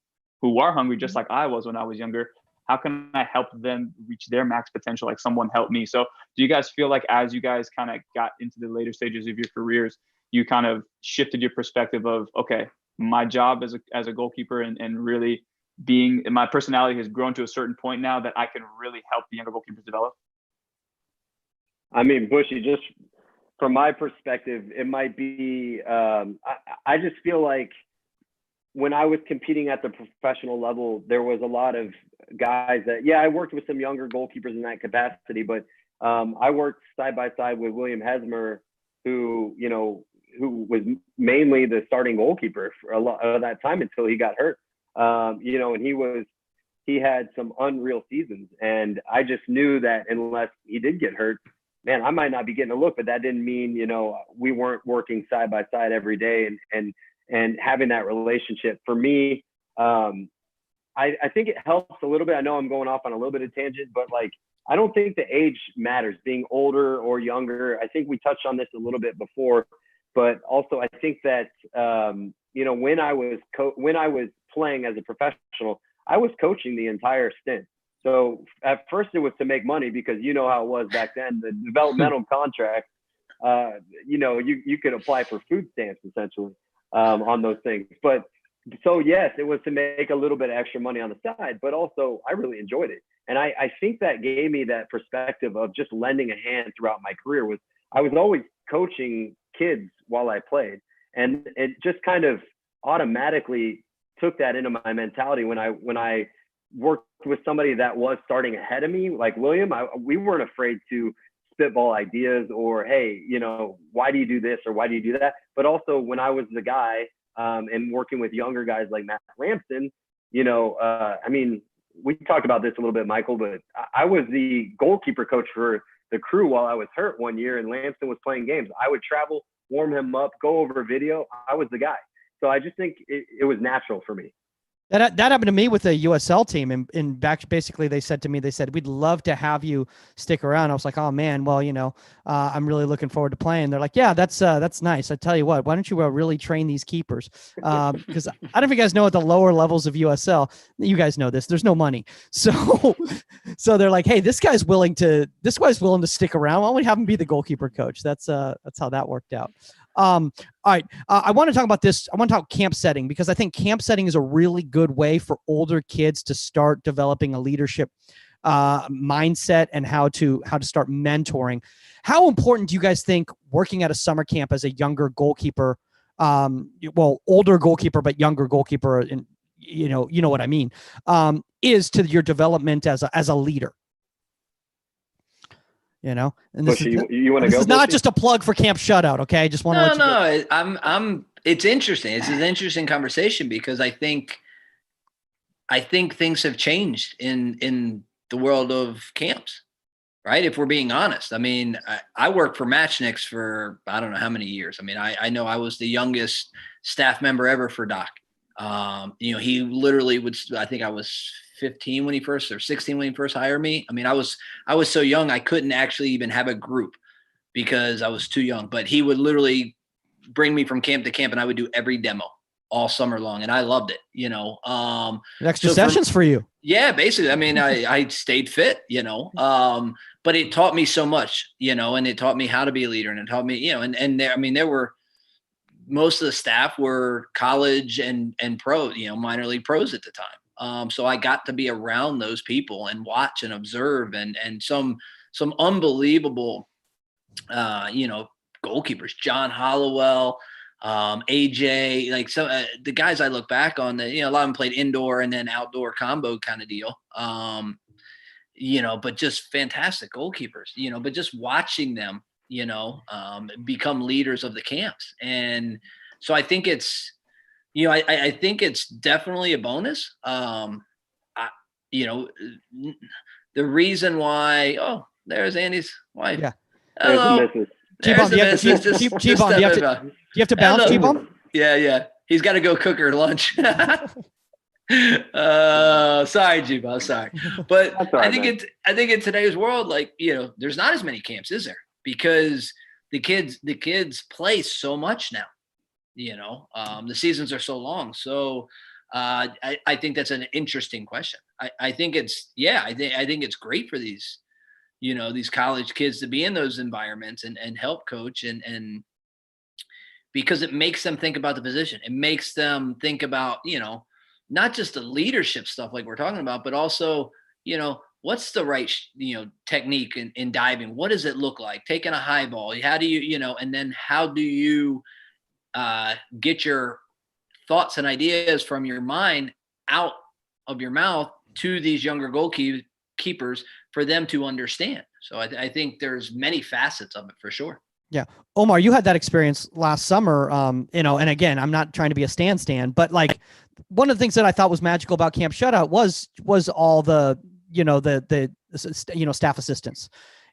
just like I was when I was younger? How can I help them reach their max potential like someone helped me? So do you guys feel like as you guys kind of got into the later stages of your careers, you kind of shifted your perspective of, okay, my job as a goalkeeper and really my personality has grown to a certain point now that I can really help the younger goalkeepers develop? I mean, Bushy, just from my perspective, it might be, I just feel like when I was competing at the professional level, there was a lot of guys that, I worked with some younger goalkeepers in that capacity, but I worked side by side with William Hesmer, who was mainly the starting goalkeeper for a lot of that time until he got hurt. And he had some unreal seasons. And I just knew that unless he did get hurt, man, I might not be getting a look, but that didn't mean, we weren't working side by side every day and having that relationship. For me, I think it helps a little bit. I know I'm going off on a little bit of tangent, but like, I don't think the age matters, being older or younger. I think we touched on this a little bit before, but also I think that, when I was playing as a professional, I was coaching the entire stint. So at first it was to make money because you know how it was back then, the developmental contract, you could apply for food stamps essentially on those things. But so yes, it was to make a little bit of extra money on the side, but also I really enjoyed it. And I think that gave me that perspective of just lending a hand throughout my career. I was always coaching kids while I played. And it just kind of automatically took that into my mentality when I worked with somebody that was starting ahead of me, like William. We weren't afraid to spitball ideas or, hey, why do you do this or why do you do that? But also when I was the guy and working with younger guys like Matt Ramsden, we talked about this a little bit, Michael, but I was the goalkeeper coach for the Crew while I was hurt one year and Lampson was playing games. I would travel, warm him up, go over video. I was the guy. So I just think it was natural for me. That happened to me with the USL team, and back basically they said to me, we'd love to have you stick around. I was like, oh man, well I'm really looking forward to playing. They're like, yeah, that's nice. I tell you what, why don't you really train these keepers? Because I don't know if you guys know at the lower levels of USL, you guys know this. There's no money, so they're like, hey, this guy's willing to stick around. Why don't we have him be the goalkeeper coach? That's how that worked out. All right. I want to talk about this. I want to talk camp setting because I think camp setting is a really good way for older kids to start developing a leadership mindset and how to start mentoring. How important do you guys think working at a summer camp as a younger goalkeeper, older goalkeeper, but younger goalkeeper, and you know what I mean, is to your development as a leader? And this Bushy, you want to go? This is not just a plug for Camp Shutout, okay? I just want to let you go. I'm. It's interesting. It's an interesting conversation because I think things have changed in the world of camps, right? If we're being honest, I mean, I worked for Matchniks for I don't know how many years. I mean, I know I was the youngest staff member ever for Doc. He literally would. I think I was 15 when he first, or 16 when he first hired me. I mean, I was so young, I couldn't actually even have a group because I was too young, but he would literally bring me from camp to camp and I would do every demo all summer long. And I loved it, extra sessions for you. Yeah, basically. I mean, I stayed fit, but it taught me so much, and it taught me how to be a leader, and it taught me, there were, most of the staff were college and pro, minor league pros at the time. So I got to be around those people and watch and observe and some unbelievable, goalkeepers, John Hollowell, AJ, like the guys I look back on that, a lot of them played indoor and then outdoor combo kind of deal. But just fantastic goalkeepers, but just watching them, become leaders of the camps. And so I think it's, I think it's definitely a bonus. The reason why, there's Andy's wife. Yeah. Hello. T-Bomb, do you have to bounce, T-Bomb? Yeah. He's got to go cook her lunch. No, sorry, Jibo, sorry. But right, I think in today's world, like, there's not as many camps, is there? Because the kids play so much now. The seasons are so long. So I think that's an interesting question. I think it's great for these, these college kids to be in those environments and help coach and because it makes them think about the position. It makes them think about, not just the leadership stuff like we're talking about, but also, what's the right, technique in diving? What does it look like? Taking a high ball. How do you, and then how do you get your thoughts and ideas from your mind out of your mouth to these younger goalkeepers for them to understand. So I think there's many facets of it for sure. Yeah. Omar, you had that experience last summer, and again, I'm not trying to be a stand, but like one of the things that I thought was magical about Camp Shutout was all the staff assistants.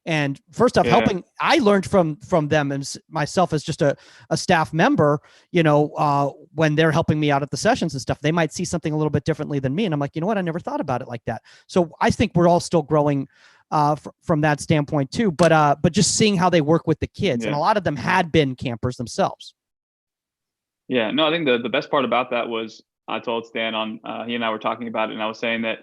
And first off, helping, I learned from them and myself as just a staff member, when they're helping me out at the sessions and stuff, they might see something a little bit differently than me. And I'm like, you know what? I never thought about it like that. So I think we're all still growing from that standpoint too, but just seeing how they work with the kids. And a lot of them had been campers themselves. Yeah, no, I think the best part about that was I told Stan he and I were talking about it, and I was saying that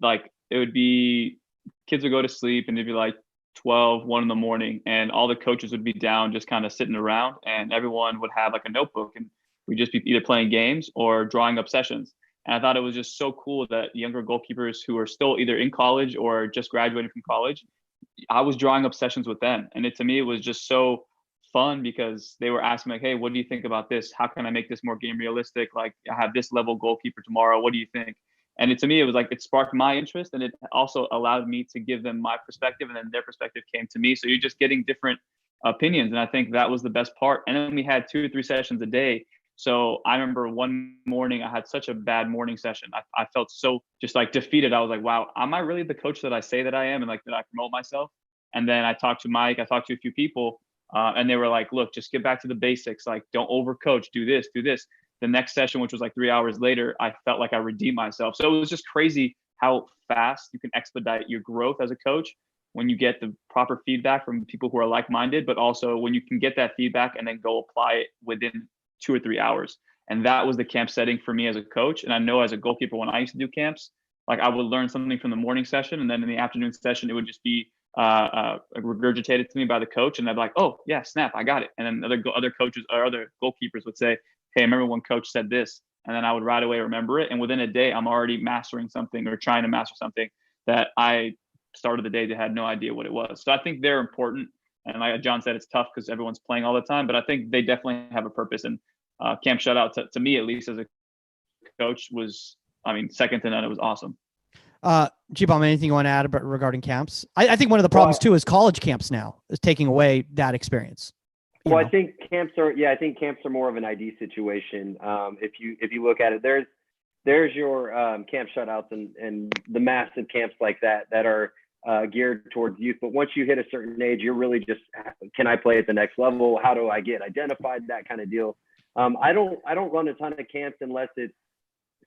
like it would be kids would go to sleep and it'd be like 1 in the morning, and all the coaches would be down just kind of sitting around, and everyone would have like a notebook, and we'd just be either playing games or drawing up sessions. And I thought it was just so cool that younger goalkeepers who are still either in college or just graduating from college, I was drawing up sessions with them. And to me, it was just so fun because they were asking like, hey, what do you think about this? How can I make this more game realistic? Like, I have this level goalkeeper tomorrow. What do you think? And to me, it was like, it sparked my interest, and it also allowed me to give them my perspective, and then their perspective came to me. So you're just getting different opinions. And I think that was the best part. And then we had 2 or 3 sessions a day. So I remember one morning I had such a bad morning session. I felt so just like defeated. I was like, wow, am I really the coach that I say that I am? And like, did I promote myself? And then I talked to Mike, I talked to a few people, and they were like, look, just get back to the basics. Like, don't overcoach, do this, do this. The next session, which was like 3 hours later, I felt like I redeemed myself. So it was just crazy how fast you can expedite your growth as a coach when you get the proper feedback from people who are like-minded, but also when you can get that feedback and then go apply it within 2 or 3 hours. And that was the camp setting for me as a coach. And I know as a goalkeeper, when I used to do camps, like I would learn something from the morning session, and then in the afternoon session, it would just be regurgitated to me by the coach, and I'd be like, oh yeah, snap, I got it. And then other coaches or other goalkeepers would say, hey, I remember when coach said this, and then I would right away remember it. And within a day, I'm already mastering something or trying to master something that I started the day that had no idea what it was. So I think they're important. And like Jon said, it's tough because everyone's playing all the time, but I think they definitely have a purpose. And Camp Shutout, to me, at least as a coach, was, second to none. It was awesome. G-Bomb, anything you want to add regarding camps? I think one of the problems too is college camps now is taking away that experience. Well, I think camps are more of an ID situation. If you look at it, there's your Camp Shutouts and the massive camps like that are geared towards youth. But once you hit a certain age, you're really just, can I play at the next level? How do I get identified? That kind of deal. I don't run a ton of camps unless it's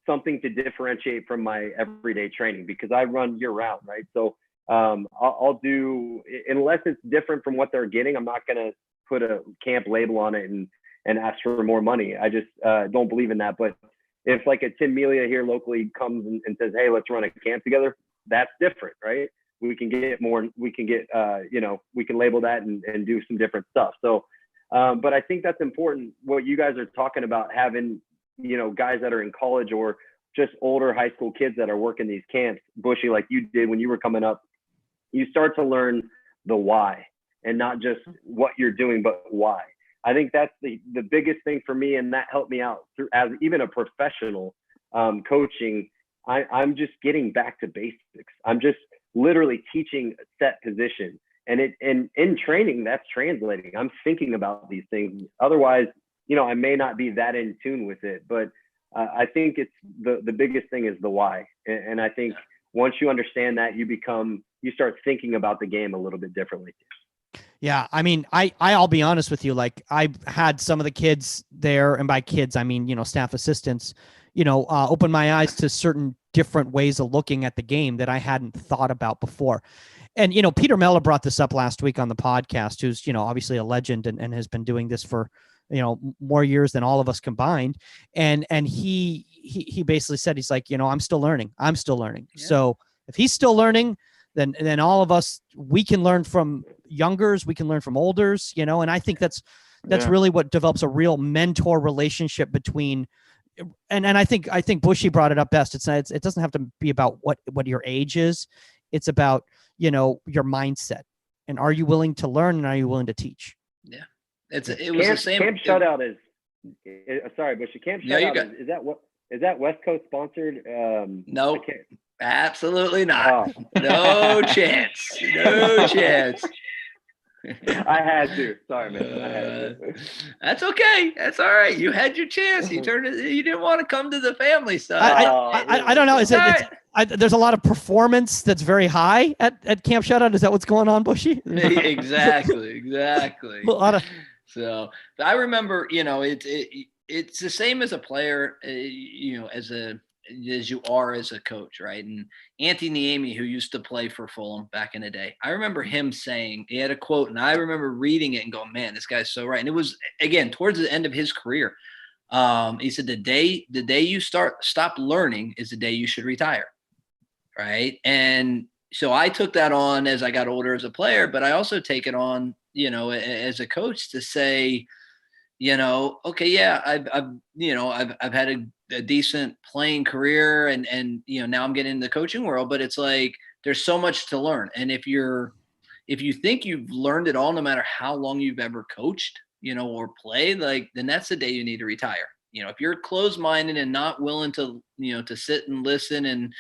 something to differentiate from my everyday training, because I run year round, right? So I'll do, unless it's different from what they're getting, I'm not going to put a camp label on it and ask for more money. I just don't believe in that. But if like a Tim Melia here locally comes and says, hey, let's run a camp together, that's different, right? We can get more, we can get, we can label that and do some different stuff. So, but I think that's important. What you guys are talking about, having, guys that are in college or just older high school kids that are working these camps, Bushy, like you did when you were coming up, you start to learn the why, and not just what you're doing, but why. I think that's the biggest thing for me, and that helped me out through as even a professional coaching. I'm just getting back to basics. I'm just literally teaching a set position, and in training, that's translating. I'm thinking about these things. Otherwise, I may not be that in tune with it, but I think it's the biggest thing is the why. And I think once you understand that, you start thinking about the game a little bit differently. Yeah. I'll be honest with you. Like, I had some of the kids there, and by kids, I mean, staff assistants, open my eyes to certain different ways of looking at the game that I hadn't thought about before. And, Peter Mella brought this up last week on the podcast, who's, obviously a legend and has been doing this for, more years than all of us combined. And he basically said, he's like, I'm still learning. Yeah. So if he's still learning, then all of us, we can learn from youngers, we can learn from olders, and I think that's really what develops a real mentor relationship between. And I think Bushy brought it up best. It doesn't have to be about what your age is. It's about, your mindset, and are you willing to learn, and are you willing to teach? Yeah. It was the same. Camp Shutout is sorry, Bushy. Camp Shutout is that West Coast sponsored? No, absolutely not. Oh. No chance. No chance. I had to. Sorry, man. I had to. That's okay. That's all right. You had your chance. You turned it. You didn't want to come to the family side. I don't know. Is it? There's a lot of performance that's very high at Camp Shutout. Is that what's going on, Bushy? Exactly. A lot of. So I remember, it's the same as a player, as you are as a coach, right? And Anthony Amy, who used to play for Fulham back in the day, I remember him saying, he had a quote, and I remember reading it and going, man, this guy's so right. And it was, again, towards the end of his career. He said, the day you stop learning is the day you should retire, right? And so I took that on as I got older as a player, but I also take it on, as a coach to say, okay, yeah, I've had a decent playing career and now I'm getting into the coaching world, but it's like, there's so much to learn. And if you think you've learned it all, no matter how long you've ever coached, or played, then that's the day you need to retire. If you're closed-minded and not willing to, to sit and listen and,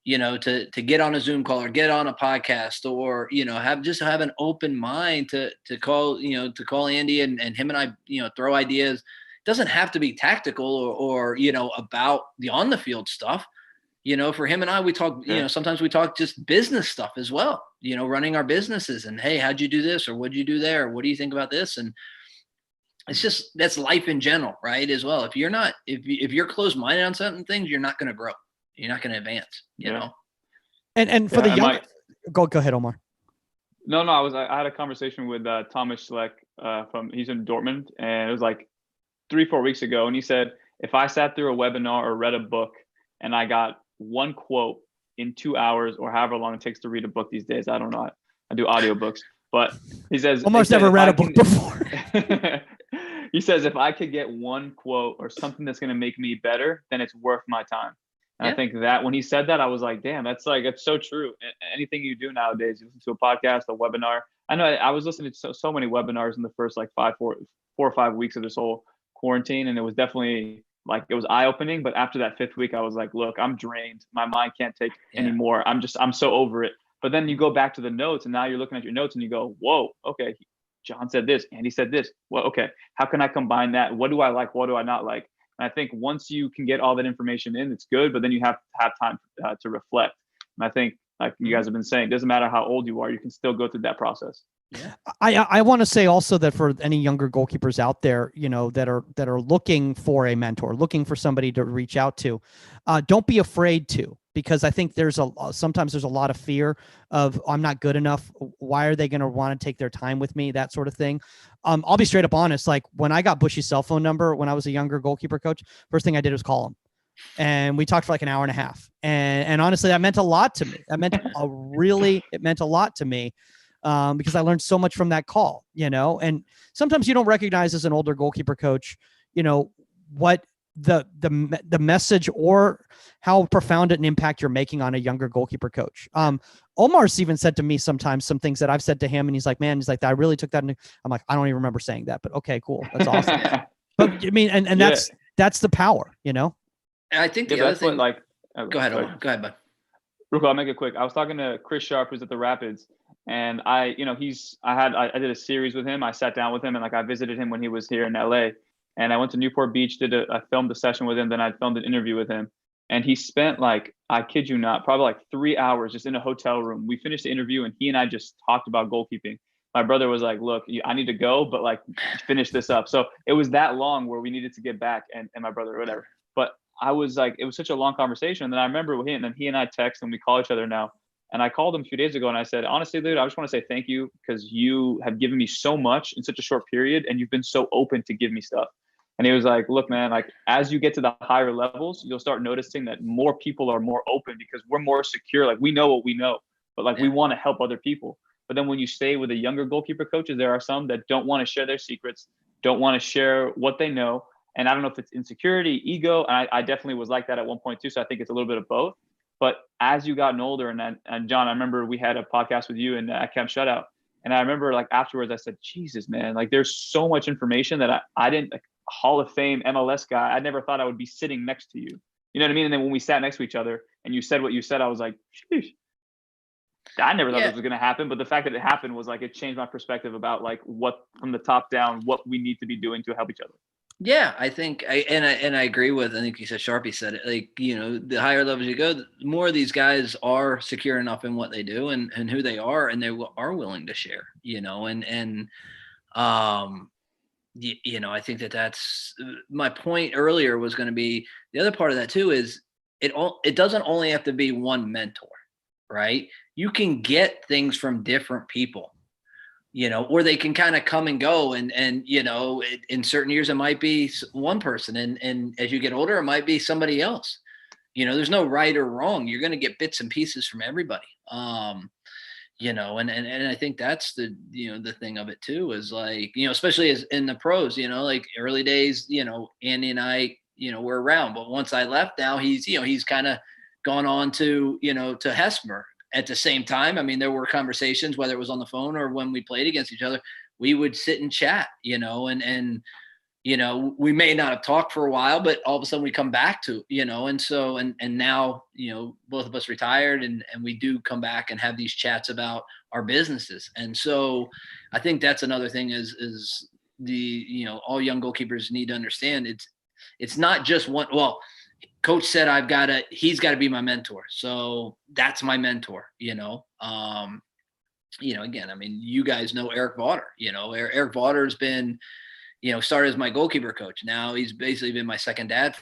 to get on a Zoom call or get on a podcast or, have an open mind to call Andy and him and I, throw ideas. It doesn't have to be tactical or about the on the field stuff. For him and I, we talk, sometimes we talk just business stuff as well, running our businesses and, hey, how'd you do this? Or what'd you do there? What do you think about this? And it's just, that's life in general, right? As well. If you're closed-minded on certain things, you're not going to grow. You're not going to advance, you know? And for the young, go ahead, Omar. No, I had a conversation with Thomas Schleck he's in Dortmund, and it was like 3-4 weeks ago. And he said, if I sat through a webinar or read a book and I got one quote in 2 hours or however long it takes to read a book these days, I don't know. I do audiobooks, but he says, Omar's never read a book before. He says, if I could get one quote or something that's going to make me better, then it's worth my time. And I think that when he said that, I was like, damn, it's so true. Anything you do nowadays, you listen to a podcast, a webinar. I know I was listening to so many webinars in the first 4 or 5 weeks of this whole quarantine. And it was definitely it was eye opening. But after that 5th week, I was like, look, I'm drained. My mind can't take anymore. I'm so over it. But then you go back to the notes and now you're looking at your notes and you go, whoa, okay. John said this, Andy said this. Well, okay. How can I combine that? What do I like? What do I not like? And I think once you can get all that information in, it's good, but then you have to have time to reflect. And I think, like you guys have been saying, it doesn't matter how old you are, you can still go through that process. Yeah. I want to say also that for any younger goalkeepers out there, that are looking for a mentor, looking for somebody to reach out to, don't be afraid to, because I think sometimes there's a lot of fear of, I'm not good enough. Why are they going to want to take their time with me? That sort of thing. I'll be straight up honest. Like when I got Bushy's cell phone number, when I was a younger goalkeeper coach, first thing I did was call him. And we talked for like an hour and a half. And honestly, that meant a lot to me. It meant a lot to me. Because I learned so much from that call, and sometimes you don't recognize as an older goalkeeper coach, what the message or how profound an impact you're making on a younger goalkeeper coach. Omar's even said to me sometimes some things that I've said to him, and he's like, I really took that. I'm like, I don't even remember saying that, but okay, cool. That's awesome. But I mean, and that's the power, And I think the other thing, go ahead, Omar. Go ahead, bud. Real quick, I'll make it quick. I was talking to Chris Sharp, who's at the Rapids. And I did a series with him. I sat down with him and I visited him when he was here in LA, and I went to Newport Beach, I filmed a session with him. Then I filmed an interview with him, and he spent I kid you not, probably 3 hours just in a hotel room. We finished the interview and he and I just talked about goalkeeping. My brother was like, look, I need to go, but finish this up. So it was that long where we needed to get back and my brother or whatever. But I was like, it was such a long conversation. And then I remember he and I text and we call each other now. And I called him a few days ago and I said, honestly, dude, I just want to say thank you because you have given me so much in such a short period and you've been so open to give me stuff. And he was like, look, man, like as you get to the higher levels, you'll start noticing that more people are more open because we're more secure. Like we know what we know, but like we want to help other people. But then when you stay with the younger goalkeeper coaches, there are some that don't want to share their secrets, don't want to share what they know. And I don't know if it's insecurity, ego. And I definitely was like that at one point too. So I think it's a little bit of both. But as you gotten older, and John, I remember we had a podcast with you and at Camp Shutout. And I remember like afterwards, I said, Jesus, man, like there's so much information that I didn't, like Hall of Fame MLS guy, I never thought I would be sitting next to you. You know what I mean? And then when we sat next to each other and you said what you said, I was like, sheesh. I never thought this was going to happen. But the fact that it happened was like, it changed my perspective about like what from the top down, what we need to be doing to help each other. Yeah, I think I agree with, I think you said Sharpie said it, like, you know, the higher levels you go, the more of these guys are secure enough in what they do and who they are, and they are willing to share, you know, you know, I think that's my point earlier was going to be the other part of that too, is it doesn't only have to be one mentor, right? You can get things from different people, you know, or they can kind of come and go and, you know, in certain years, it might be one person. And as you get older, it might be somebody else, you know, there's no right or wrong. You're going to get bits and pieces from everybody. You know, and I think that's the, you know, the thing of it too, is like, you know, especially as in the pros, you know, like early days, you know, Andy and I, you know, were around, but once I left now he's, you know, he's kind of gone on to, you know, to Hesmer. At the same time, I mean, there were conversations, whether it was on the phone or when we played against each other, we would sit and chat, you know, and, you know, we may not have talked for a while, but all of a sudden we come back to, you know, and so, and now, you know, both of us retired and we do come back and have these chats about our businesses. And so I think that's another thing is the, you know, all young goalkeepers need to understand it's not just one, well, coach said he's got to be my mentor. So that's my mentor, you know. You know, again, I mean, you guys know Eric Vaughter, you know, Eric Vaughter's been, you know, started as my goalkeeper coach. Now he's basically been my second dad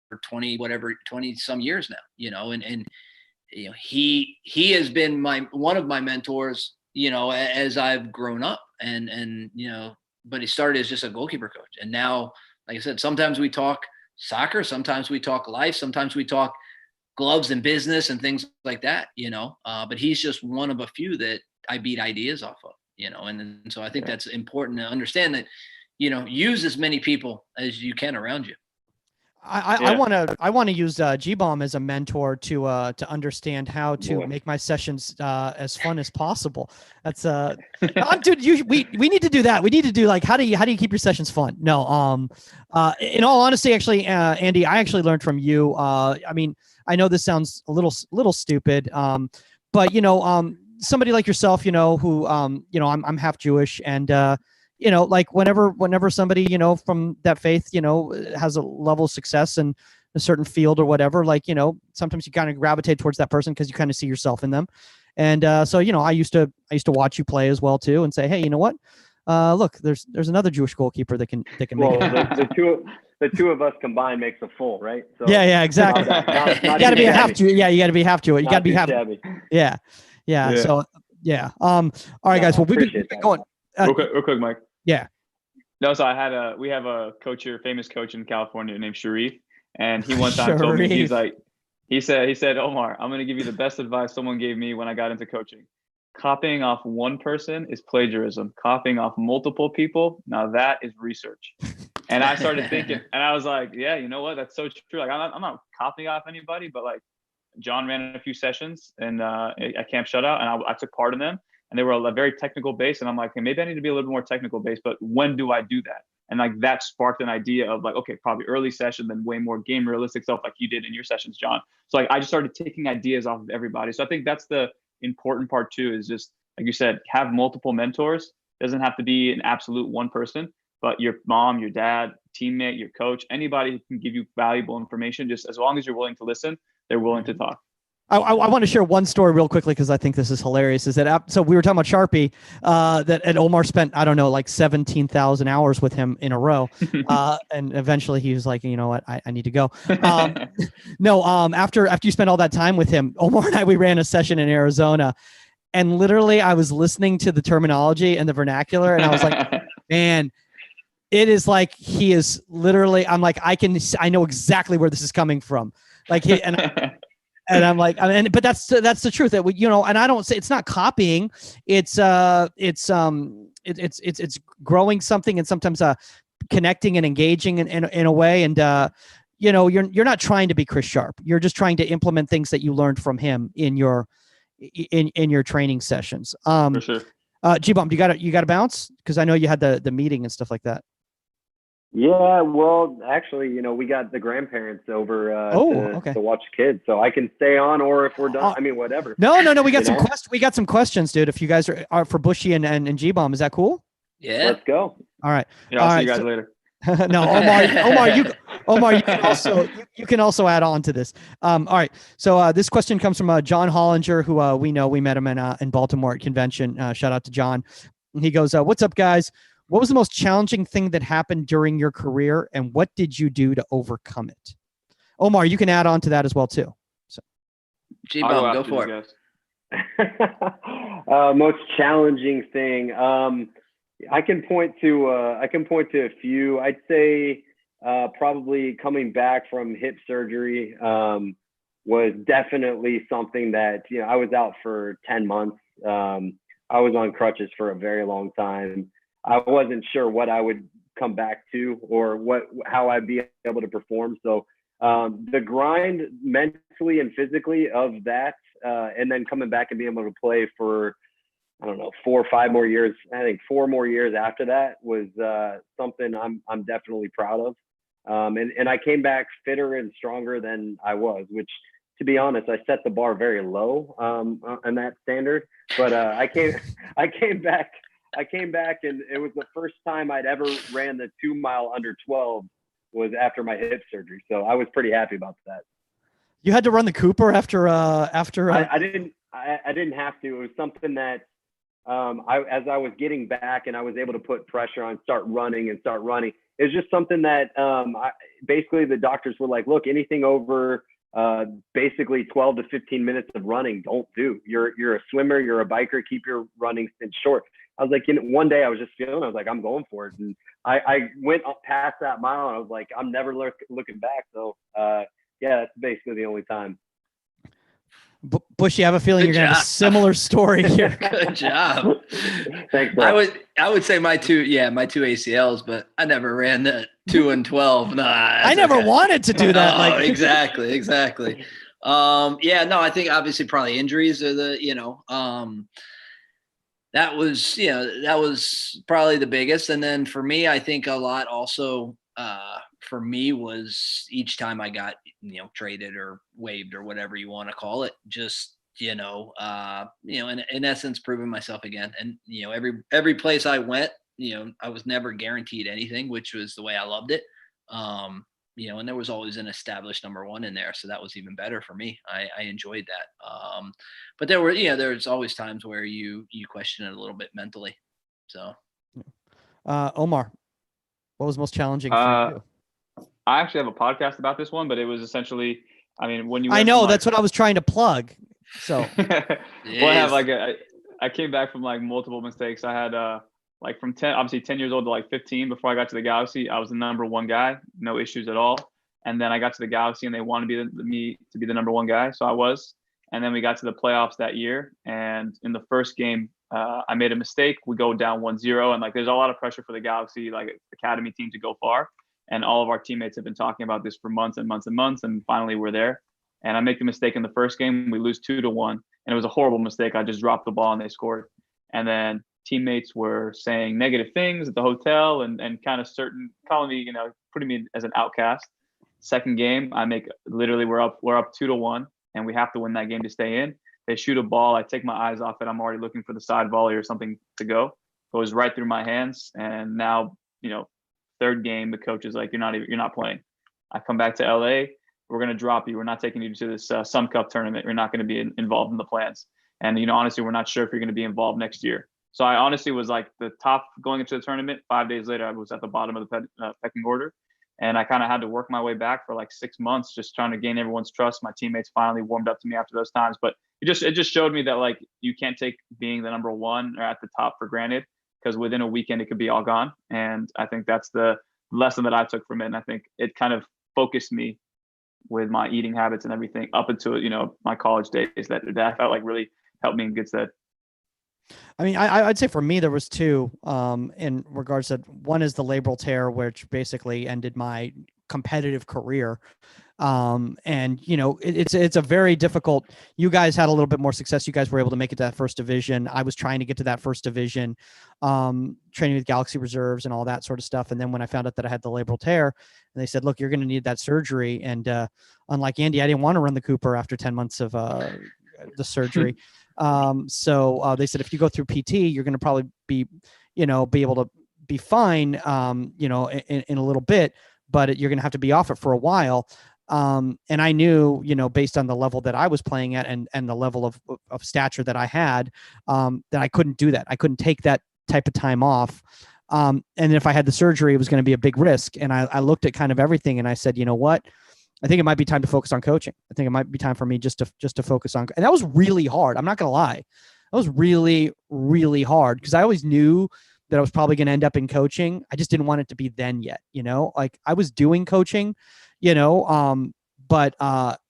for 20 some years now, you know, and you know, he has been one of my mentors, you know, as I've grown up and, you know, but he started as just a goalkeeper coach. And now, like I said, sometimes we talk soccer, sometimes we talk life, sometimes we talk gloves and business and things like that, you know, but he's just one of a few that I beat ideas off of, you know, and so I think that's important to understand that, you know, use as many people as you can around you. I want to use G-Bomb as a mentor to understand how to make my sessions as fun as possible. That's dude, we need to do that. We need to do like how do you keep your sessions fun? No, in all honesty, actually, Andy, I actually learned from you. I mean, I know this sounds a little stupid, but you know, somebody like yourself, you know, who you know, I'm half Jewish and you know, like whenever somebody, you know, from that faith, you know, has a level of success in a certain field or whatever, like, you know, sometimes you kind of gravitate towards that person because you kind of see yourself in them. And so, you know, I used to watch you play as well too and say, hey, you know what? Look, there's another Jewish goalkeeper that can make it. The two of us combined makes a full, right? So yeah, exactly. Not you got to be a half Jew. Yeah, you got to be half Jew. You got to be half. Yeah. So yeah. All right, guys. Well, we've been going. Real quick, Mike. Yeah. No, so we have a coach here, famous coach in California named Sharif, and he one time told me, he's like, he said, Omar, I'm going to give you the best advice someone gave me when I got into coaching. Copying off one person is plagiarism. Copying off multiple people, now that is research. And I started thinking, and I was like, yeah, you know what? That's so true. Like, I'm not copying off anybody, but like John ran a few sessions and at Camp Shutout, and I took part in them. And they were a very technical base. And I'm like, hey, maybe I need to be a little bit more technical based, but when do I do that? And like that sparked an idea of like, okay, probably early session, then way more game realistic stuff like you did in your sessions, John. So like I just started taking ideas off of everybody. So I think that's the important part too, is just like you said, have multiple mentors. Doesn't have to be an absolute one person, but your mom, your dad, teammate, your coach, anybody who can give you valuable information, just as long as you're willing to listen, they're willing to talk. I want to share one story real quickly because I think this is hilarious. Is that so we were talking about Sharpie, and Omar spent, I don't know, like 17,000 hours with him in a row, and eventually he was like, you know what, I need to go. No, after you spent all that time with him, Omar and we ran a session in Arizona, and literally I was listening to the terminology and the vernacular, and I was like, man. It is like he is literally. I'm like, I know exactly where this is coming from. Like and I'm like, but that's the truth that we, you know. And I don't say it's not copying. It's growing something and sometimes connecting and engaging in a way. And you know, you're not trying to be Chris Sharp. You're just trying to implement things that you learned from him in your training sessions. For sure. G-Bump, you got to bounce because I know you had the meeting and stuff like that. Yeah, well, actually, you know, we got the grandparents over to watch kids, so I can stay on, or if we're done, I mean, whatever. No, we got we got some questions, dude. If you guys are for Bushy and G-Bomb, is that cool? Yeah, let's go. All right. Yeah, I'll see you guys later. No, Omar, you can also add on to this. All right. So this question comes from John Hollinger, who we know. We met him in Baltimore at convention. Shout out to John. And he goes, "What's up, guys? What was the most challenging thing that happened during your career, and what did you do to overcome it?" Omar, you can add on to that as well too. So, G-Bomb, go for it. Most challenging thing. I can point to a few. I'd say probably coming back from hip surgery was definitely something that, you know, I was out for 10 months. I was on crutches for a very long time. I wasn't sure what I would come back to or how I'd be able to perform. So the grind mentally and physically of that, and then coming back and being able to play for, I don't know, 4 or 5 more years. I think 4 more years after that was something I'm definitely proud of. And I came back fitter and stronger than I was, which, to be honest, I set the bar very low on that standard. But I came back, and it was the first time I'd ever ran the 2 mile under 12 was after my hip surgery. So I was pretty happy about that. You had to run the Cooper after. I didn't have to. It was something that as I was getting back and I was able to put pressure on, start running. It was just something that basically the doctors were like, look, anything over basically 12 to 15 minutes of running, don't do. You're a swimmer, you're a biker, keep your running stint short. I was like, one day I was just feeling, I was like, I'm going for it. And I went past that mile and I was like, I'm never looking back. So yeah, that's basically the only time. Bushy, I have a feeling you're going to have a similar story here. Good job. Thanks, bro. I would say my two ACLs, but I never ran the 2 and 12. Nah, I never wanted to do that. Exactly. Yeah, no, I think obviously probably injuries are that was probably the biggest. And then for me, I think a lot also for me was each time I got, traded or waived or whatever you want to call it, just, in essence, proving myself again. And, every place I went, I was never guaranteed anything, which was the way I loved it. And there was always an established number one in there. So that was even better for me. I enjoyed that. But there's always times where you question it a little bit mentally. So, Omar, what was most challenging for you? I actually have a podcast about this one, but it was essentially, when you. I know that's what I was trying to plug. So, well, I came back from multiple mistakes. I had from 10 years old to 15 before I got to the Galaxy. I was the number one guy, no issues at all. And then I got to the Galaxy and they wanted me to be the number one guy, so I was. And then we got to the playoffs that year, and in the first game, I made a mistake. We go down 1-0, and there's a lot of pressure for the Galaxy, academy team, to go far. And all of our teammates have been talking about this for months and months and months. And finally we're there. And I make the mistake in the first game. We lose 2-1. And it was a horrible mistake. I just dropped the ball and they scored. And then teammates were saying negative things at the hotel and kind of calling me, putting me as an outcast. Second game, we're up 2-1 and we have to win that game to stay in. They shoot a ball. I take my eyes off it. I'm already looking for the side volley or something to go. Goes right through my hands. And now, third game, the coach is like, you're not playing. I come back to LA. we're going to drop you. We're not taking you to this Sun Cup tournament. You're not going to be involved in the plans. And, honestly, we're not sure if you're going to be involved next year. So I honestly was like the top going into the tournament. 5 days later, I was at the bottom of the pecking order. And I kind of had to work my way back for like 6 months, just trying to gain everyone's trust. My teammates finally warmed up to me after those times. But it just showed me that like you can't take being the number one or at the top for granted, because within a weekend it could be all gone. And I think that's the lesson that I took from it. And I think it kind of focused me with my eating habits and everything up until, my college days that I felt like really helped me in good stead. I mean, I'd say for me, there was two in regards to, one is the labral tear, which basically ended my competitive career. And, it's a very difficult, you guys had a little bit more success. You guys were able to make it to that first division. I was trying to get to that first division, training with Galaxy reserves and all that sort of stuff. And then when I found out that I had the labral tear, and they said, look, you're going to need that surgery. And unlike Andy, I didn't want to run the Cooper after 10 months of the surgery. So they said, if you go through PT, you're going to probably be able to be fine, in a little bit, but you're going to have to be off it for a while. And I knew, based on the level that I was playing at and the level of stature that I had, that I couldn't do that. I couldn't take that type of time off. And if I had the surgery, it was going to be a big risk. And I looked at kind of everything and I said, you know what? I think it might be time to focus on coaching. I think it might be time for me just to focus on, and that was really hard. I'm not going to lie. That was really, really hard, because I always knew that I was probably going to end up in coaching. I just didn't want it to be then yet, like I was doing coaching, but I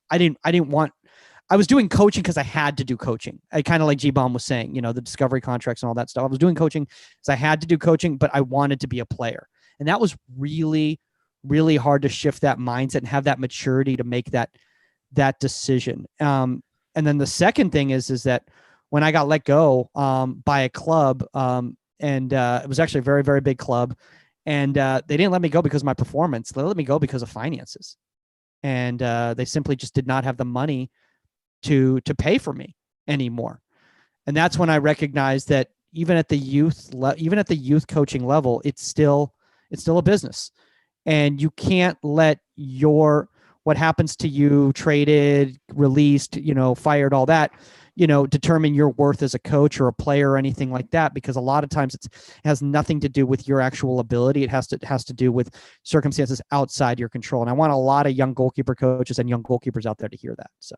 was doing coaching because I had to do coaching. I kind of like G-Bomb was saying, the discovery contracts and all that stuff. I was doing coaching because I had to do coaching, but I wanted to be a player. And that was really, really hard to shift that mindset and have that maturity to make that decision. And then the second thing is that when I got let go by a club, and it was actually a very, very big club, and they didn't let me go because of my performance. They let me go because of finances. And they simply just did not have the money to pay for me anymore. And that's when I recognized that even at the youth coaching level, it's still a business. And you can't let what happens to you, traded, released, fired, all that, determine your worth as a coach or a player or anything like that, because a lot of times it has nothing to do with your actual ability. It has to do with circumstances outside your control. And I want a lot of young goalkeeper coaches and young goalkeepers out there to hear that. So,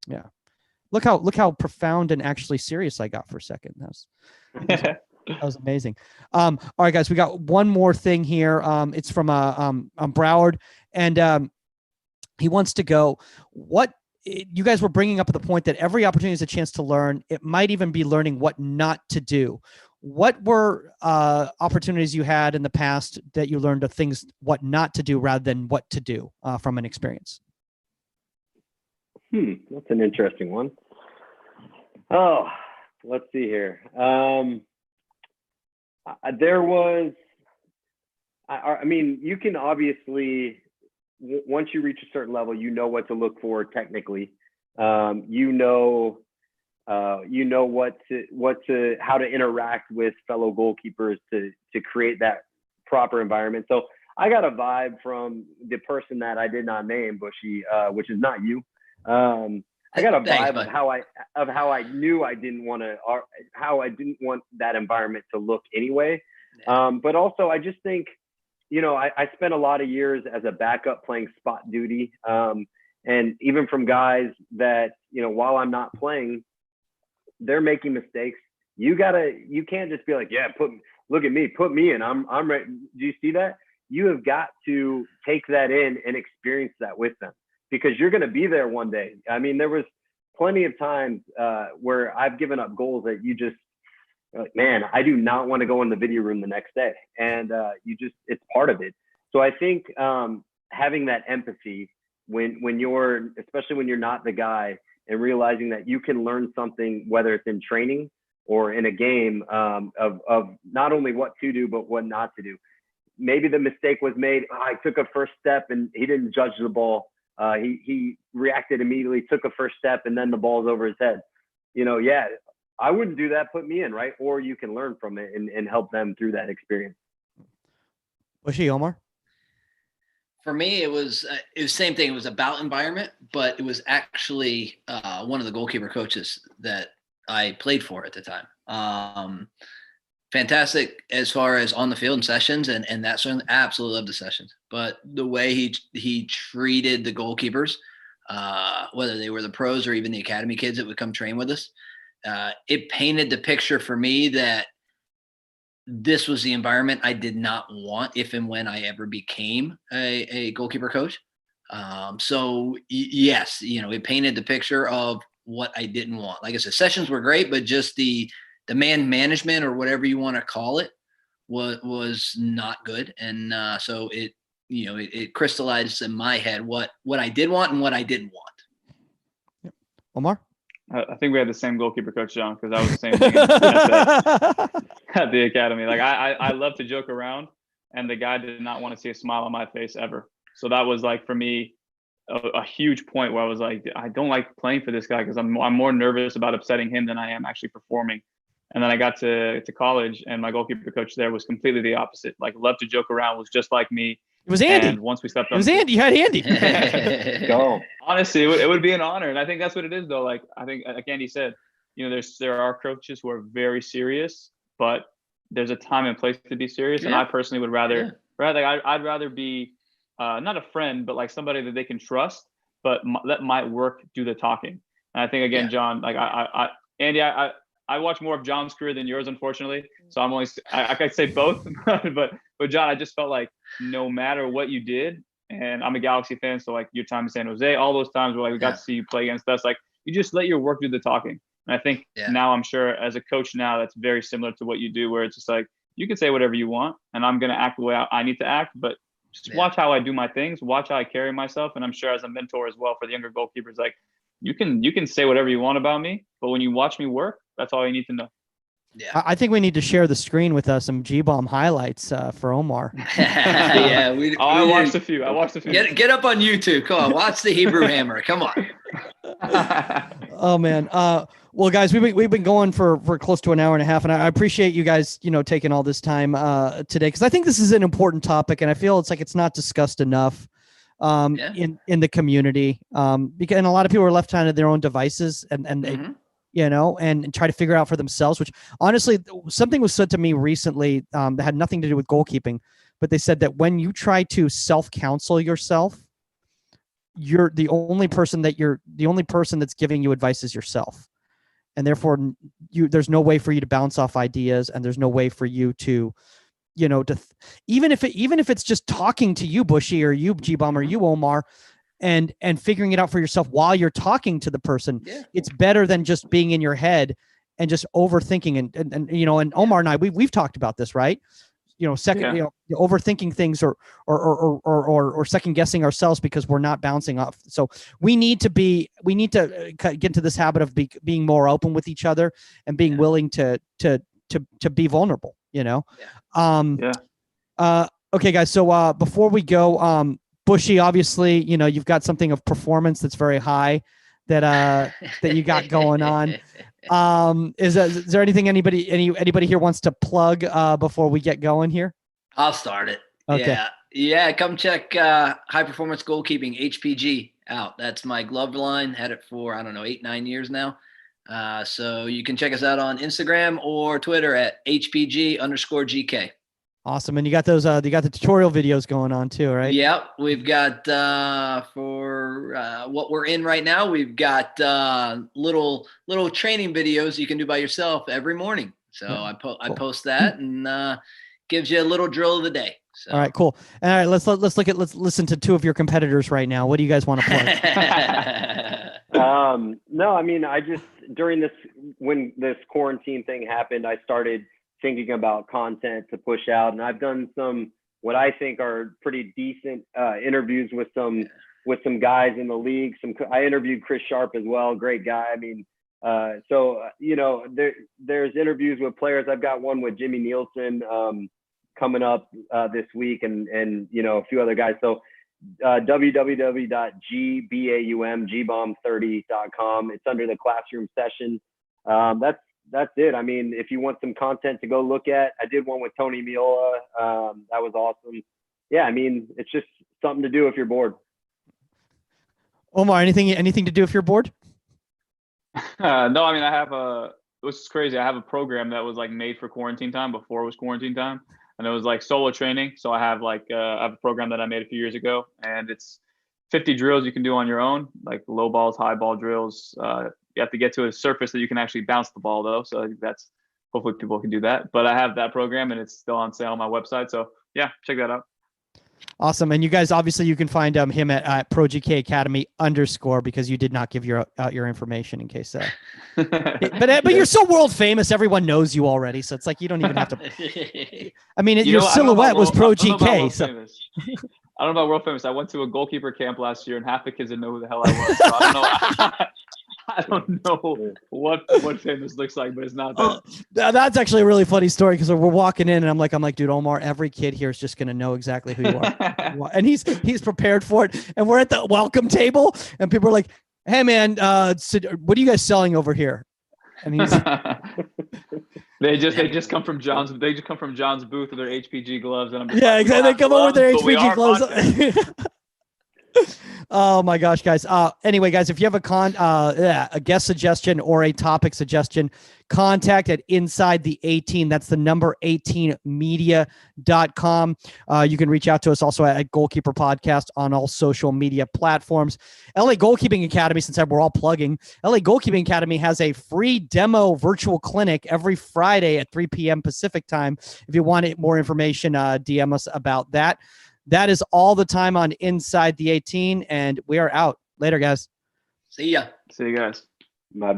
yeah. Look how profound and actually serious I got for a second. That was amazing. All right, guys, we got one more thing here. It's from Broward, and he wants to go. What you guys were bringing up at the point that every opportunity is a chance to learn. It might even be learning what not to do. What were opportunities you had in the past that you learned of things what not to do rather than what to do from an experience? That's an interesting one. Oh, let's see here. There was, I mean, you can obviously, once you reach a certain level, what to look for technically. How to interact with fellow goalkeepers to create that proper environment. So I got a vibe from the person that I did not name, Bushy, which is not you. I got a vibe of how I knew I didn't want to, or how I didn't want that environment to look anyway. But also I just think, I spent a lot of years as a backup playing spot duty. And even from guys that, while I'm not playing, they're making mistakes. You can't just be like, yeah, look at me, put me in. I'm ready. Do you see that? You have got to take that in and experience that with them, because you're going to be there one day. I mean, there was plenty of times where I've given up goals that you just, like, man, I do not want to go in the video room the next day. And it's part of it. So I think having that empathy especially when you're not the guy, and realizing that you can learn something, whether it's in training or in a game, of not only what to do, but what not to do. Maybe the mistake was made. I took a first step and he didn't judge the ball. He reacted immediately, took a first step, and then the ball's over his head. Yeah, I wouldn't do that. Put me in, right? Or you can learn from it and help them through that experience. Was she, Omar? For me, it was the same thing. It was about environment, but it was actually one of the goalkeeper coaches that I played for at the time. Fantastic as far as on the field and sessions and that sort of, absolutely loved the sessions. But the way he treated the goalkeepers, whether they were the pros or even the academy kids that would come train with us, it painted the picture for me that this was the environment I did not want if and when I ever became a goalkeeper coach. So yes, it painted the picture of what I didn't want. Like I said, sessions were great, but just the man management or whatever you want to call it was not good. And so it crystallized in my head what I did want and what I didn't want. Yep. Omar? I think we had the same goalkeeper coach, John, because I was the same thing at the academy. Like I love to joke around, and the guy did not want to see a smile on my face ever. So that was like for me a huge point where I was like, I don't like playing for this guy because I'm more nervous about upsetting him than I am actually performing. And then I got to college, and my goalkeeper coach there was completely the opposite. Like, loved to joke around, was just like me. It was Andy. And once we stepped up, it was Andy. You had Andy. Go. Honestly, it would be an honor, and I think that's what it is, though. Like I think, like Andy said, there are coaches who are very serious, but there's a time and place to be serious. Yeah. And I personally would rather I'd rather be not a friend, but like somebody that they can trust, but let my work do the talking. And I think again, John, like Andy, I watch more of John's career than yours, unfortunately. So I could say both, but John, I just felt like no matter what you did, and I'm a Galaxy fan, so like your time in San Jose, all those times where like we got to see you play against us, like you just let your work do the talking. And I think now I'm sure as a coach now, that's very similar to what you do, where it's just like, you can say whatever you want, and I'm going to act the way I need to act, but just watch how I do my things, watch how I carry myself. And I'm sure as a mentor as well for the younger goalkeepers, like you can say whatever you want about me, but when you watch me work, that's all you need to know. Yeah, I think we need to share the screen with some G-Bomb highlights for Omar. Yeah, I watched a few. Get up on YouTube. Come on, watch the Hebrew Hammer. Come on. Oh man. Well, guys, we've been going for close to an hour and a half, and I appreciate you guys, taking all this time today, because I think this is an important topic, and I feel it's not discussed enough in the community, because and a lot of people are left to their own devices, and they, and try to figure out for themselves. Which honestly, something was said to me recently that had nothing to do with goalkeeping, but they said that when you try to self-counsel yourself, you're the only person that's giving you advice is yourself. And therefore there's no way for you to bounce off ideas, and there's no way for you to, even if it's just talking to you, Bushy, or you, G-Bomb, or you, Omar, and figuring it out for yourself while you're talking to the person. Yeah. It's better than just being in your head and just overthinking. And Omar and I, we've talked about this, right? Overthinking things or second guessing ourselves because we're not bouncing off. So we need to get into this habit of being more open with each other and being willing to be vulnerable, Okay, guys. So before we go, Bushy, obviously, you've got something of performance that's very high that you got going on. Is there anything anybody here wants to plug before we get going here? I'll start it. Okay. Yeah. Come check High Performance Goalkeeping, HPG, out. That's my glove line. Had it for 8-9 years now. So you can check us out on Instagram or Twitter at HPG_GK. Awesome. And you got those, you got the tutorial videos going on too, right? Yep. We've got, for what we're in right now, we've got little training videos you can do by yourself every morning. So I post that, and gives you a little drill of the day. So. All right, cool. All right, let's listen to two of your competitors right now. What do you guys want to plug? No, I mean, during when this quarantine thing happened, I started thinking about content to push out, and I've done some what I think are pretty decent interviews with some guys in the league. I interviewed Chris Sharp as well, great guy. I mean, there's interviews with players. I've got one with Jimmy Nielsen coming up this week, and a few other guys. So www.gbomb30.com. It's under the classroom session. That's it. I mean, if you want some content to go look at, I did one with Tony Miola. That was awesome. yeah, I mean, it's just something to do if you're bored. Omar, anything to do if you're bored? No, I mean, which is crazy. I have a program that was like made for quarantine time before it was quarantine time. And it was like solo training. So I have a program that I made a few years ago, and it's 50 drills you can do on your own, like low balls, high ball drills. You have to get to a surface that you can actually bounce the ball though. So I think hopefully people can do that. But I have that program and it's still on sale on my website. So yeah, check that out. Awesome. And you guys, obviously you can find him at ProGK Academy _, because you did not give out your information in case. But you're so world famous. Everyone knows you already. So it's like, you don't even have to. I mean, your silhouette was ProGK. So. I don't know about world famous. I went to a goalkeeper camp last year and half the kids didn't know who the hell I was. So I don't know what famous looks like, but it's not that. That's actually a really funny story, because we're walking in and I'm like, dude, Omar, every kid here is just going to know exactly who you are. And he's prepared for it. And we're at the welcome table and people are like, hey man, what are you guys selling over here? And he's they just come from John's booth with their HPG gloves, and I'm yeah, exactly. They come over with their HPG gloves. Oh my gosh, guys. Anyway, guys, if you have a guest suggestion or a topic suggestion, contact at Inside the 18. That's the number 18media.com. You can reach out to us also at Goalkeeper Podcast on all social media platforms. LA Goalkeeping Academy, since we're all plugging, LA Goalkeeping Academy has a free demo virtual clinic every Friday at 3 p.m. Pacific time. If you want more information, DM us about that. That is all the time on Inside the 18, and we are out. Later, guys. See ya. See you guys. Bye.